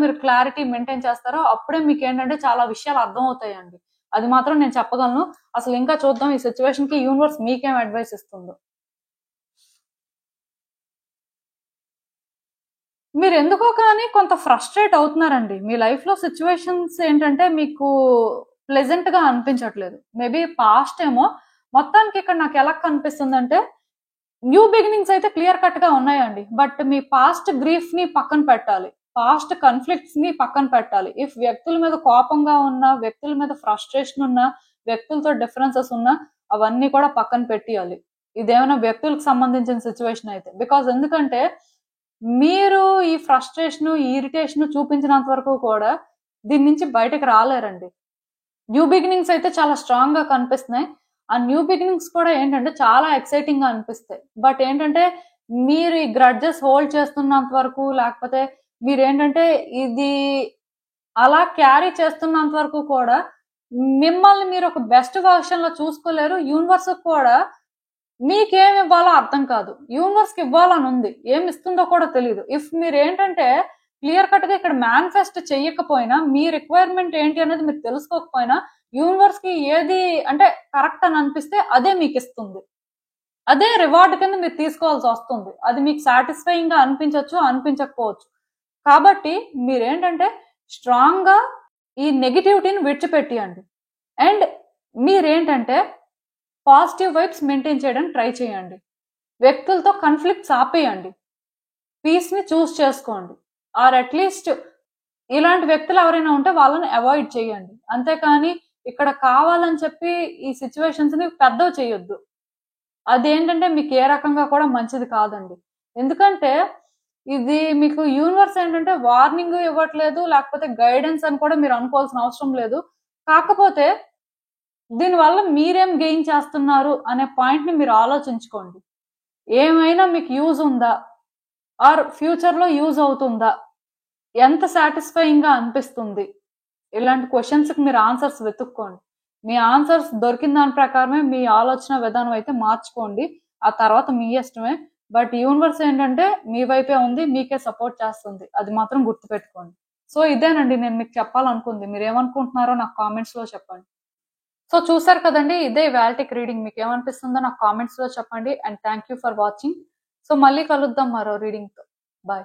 మీరు క్లారిటీ మెయింటైన్ చేస్తారో అప్పుడే మీకు ఏంటంటే చాలా విషయాలు అర్థం అవుతాయండి. అది మాత్రం నేను చెప్పగలను. అసలు ఇంకా చూద్దాం ఈ సిచ్యువేషన్ కి యూనివర్స్ మీకేం అడ్వైస్ ఇస్తుందో. మీరు ఎందుకో కానీ కొంత ఫ్రస్ట్రేట్ అవుతున్నారండి. మీ లైఫ్ లో సిచ్యువేషన్స్ ఏంటంటే మీకు ప్లెజెంట్ గా అనిపించట్లేదు. మేబీ పాస్ట్ ఏమో. మొత్తానికి ఇక్కడ నాకు ఎలా కనిపిస్తుందంటే న్యూ బిగినింగ్స్ అయితే క్లియర్ కట్ గా ఉన్నాయండి. బట్ మీ పాస్ట్ గ్రీఫ్ ని పక్కన పెట్టాలి, పాస్ట్ కన్ఫ్లిక్ట్స్ ని పక్కన పెట్టాలి. ఇఫ్ వ్యక్తుల మీద కోపంగా ఉన్నా, వ్యక్తుల మీద ఫ్రస్ట్రేషన్ ఉన్నా, వ్యక్తులతో డిఫరెన్సెస్ ఉన్నా అవన్నీ కూడా పక్కన పెట్టియాలి. ఇదేమైనా వ్యక్తులకు సంబంధించిన సిచ్యువేషన్ అయితే. బికాజ్ ఎందుకంటే మీరు ఈ ఫ్రస్ట్రేషన్ ఈ ఇరిటేషన్ చూపించినంత వరకు కూడా దీని నుంచి బయటకు రాలేరండి. న్యూ బిగినింగ్స్ అయితే చాలా స్ట్రాంగ్ గా కనిపిస్తున్నాయి. ఆ న్యూ బిగినింగ్స్ కూడా ఏంటంటే చాలా ఎక్సైటింగ్ గా అనిపిస్తాయి. బట్ ఏంటంటే మీరు ఈ గ్రడ్జెస్ హోల్డ్ చేస్తున్నంత వరకు, లేకపోతే మీరేంటంటే ఇది అలా క్యారీ చేస్తున్నంత వరకు కూడా మిమ్మల్ని మీరు ఒక బెస్ట్ వర్షన్ లో చూసుకోలేరు. యూనివర్స్ కూడా మీకేమి ఇవ్వాలో అర్థం కాదు, యూనివర్స్ కి ఇవ్వాలని ఉంది, ఏమి ఇస్తుందో కూడా తెలియదు. ఇఫ్ మీరు ఏంటంటే క్లియర్ కట్ గా ఇక్కడ మేనిఫెస్ట్ చెయ్యకపోయినా, మీ రిక్వైర్మెంట్ ఏంటి అనేది మీరు తెలుసుకోకపోయినా, యూనివర్స్ కి ఏది అంటే కరెక్ట్ అని అనిపిస్తే అదే మీకు ఇస్తుంది. అదే రివార్డ్ కింద మీరు తీసుకోవాల్సి వస్తుంది. అది మీకు సాటిస్ఫైయింగ్ గా అనిపించవచ్చు, అనిపించకపోవచ్చు. కాబట్టి మీరేంటంటే స్ట్రాంగ్ గా ఈ నెగిటివిటీని విడిచిపెట్టియండి. అండ్ మీరేంటంటే పాజిటివ్ వైబ్స్ మెయింటైన్ చేయడానికి ట్రై చేయండి. వ్యక్తులతో కాన్ఫ్లిక్ట్స్ ఆపేయండి. పీస్ ని చూస్ చేసుకోండి. ఆర్ అట్లీస్ట్ ఇలాంటి వ్యక్తులు ఎవరైనా ఉంటే వాళ్ళని అవాయిడ్ చేయండి. అంతేకాని ఇక్కడ కావాలని చెప్పి ఈ సిచ్యువేషన్స్ ని పెద్దవి చేయొద్దు. అదేంటంటే మీకు ఏ రకంగా కూడా మంచిది కాదండి. ఎందుకంటే ఇది మీకు యూనివర్స్ ఏంటంటే వార్నింగ్ ఇవ్వట్లేదు, లేకపోతే గైడెన్స్ అని కూడా మీరు అనుకోవాల్సిన అవసరం లేదు. కాకపోతే దీనివల్ల మీరేం గెయిన్ చేస్తున్నారు అనే పాయింట్ ని మీరు ఆలోచించుకోండి. ఏమైనా మీకు యూజ్ ఉందా, ఆర్ ఫ్యూచర్ లో యూజ్ అవుతుందా, ఎంత సాటిస్ఫైయింగ్ గా అనిపిస్తుంది, ఇలాంటి క్వశ్చన్స్ కి మీరు ఆన్సర్స్ వెతుక్కోండి. మీ ఆన్సర్స్ దొరికిన దాని ప్రకారమే మీ ఆలోచన విధానం అయితే మార్చుకోండి. ఆ తర్వాత మీ ఇష్టమే. బట్ యూనివర్స్ ఏంటంటే మీ వైపే ఉంది, మీకే సపోర్ట్ చేస్తుంది. అది మాత్రం గుర్తుపెట్టుకోండి. సో ఇదేనండి నేను మీకు చెప్పాలనుకుంది. మీరు ఏమనుకుంటున్నారో నాకు కామెంట్స్ లో చెప్పండి. సో చూసారు కదండి, ఇదే వాల్టిక్ రీడింగ్. మీకు ఏమనిపిస్తుందో నాకు కామెంట్స్ లో చెప్పండి. And thank you for watching. So మళ్ళీ కలుద్దాం మరో రీడింగ్ తో. బాయ్.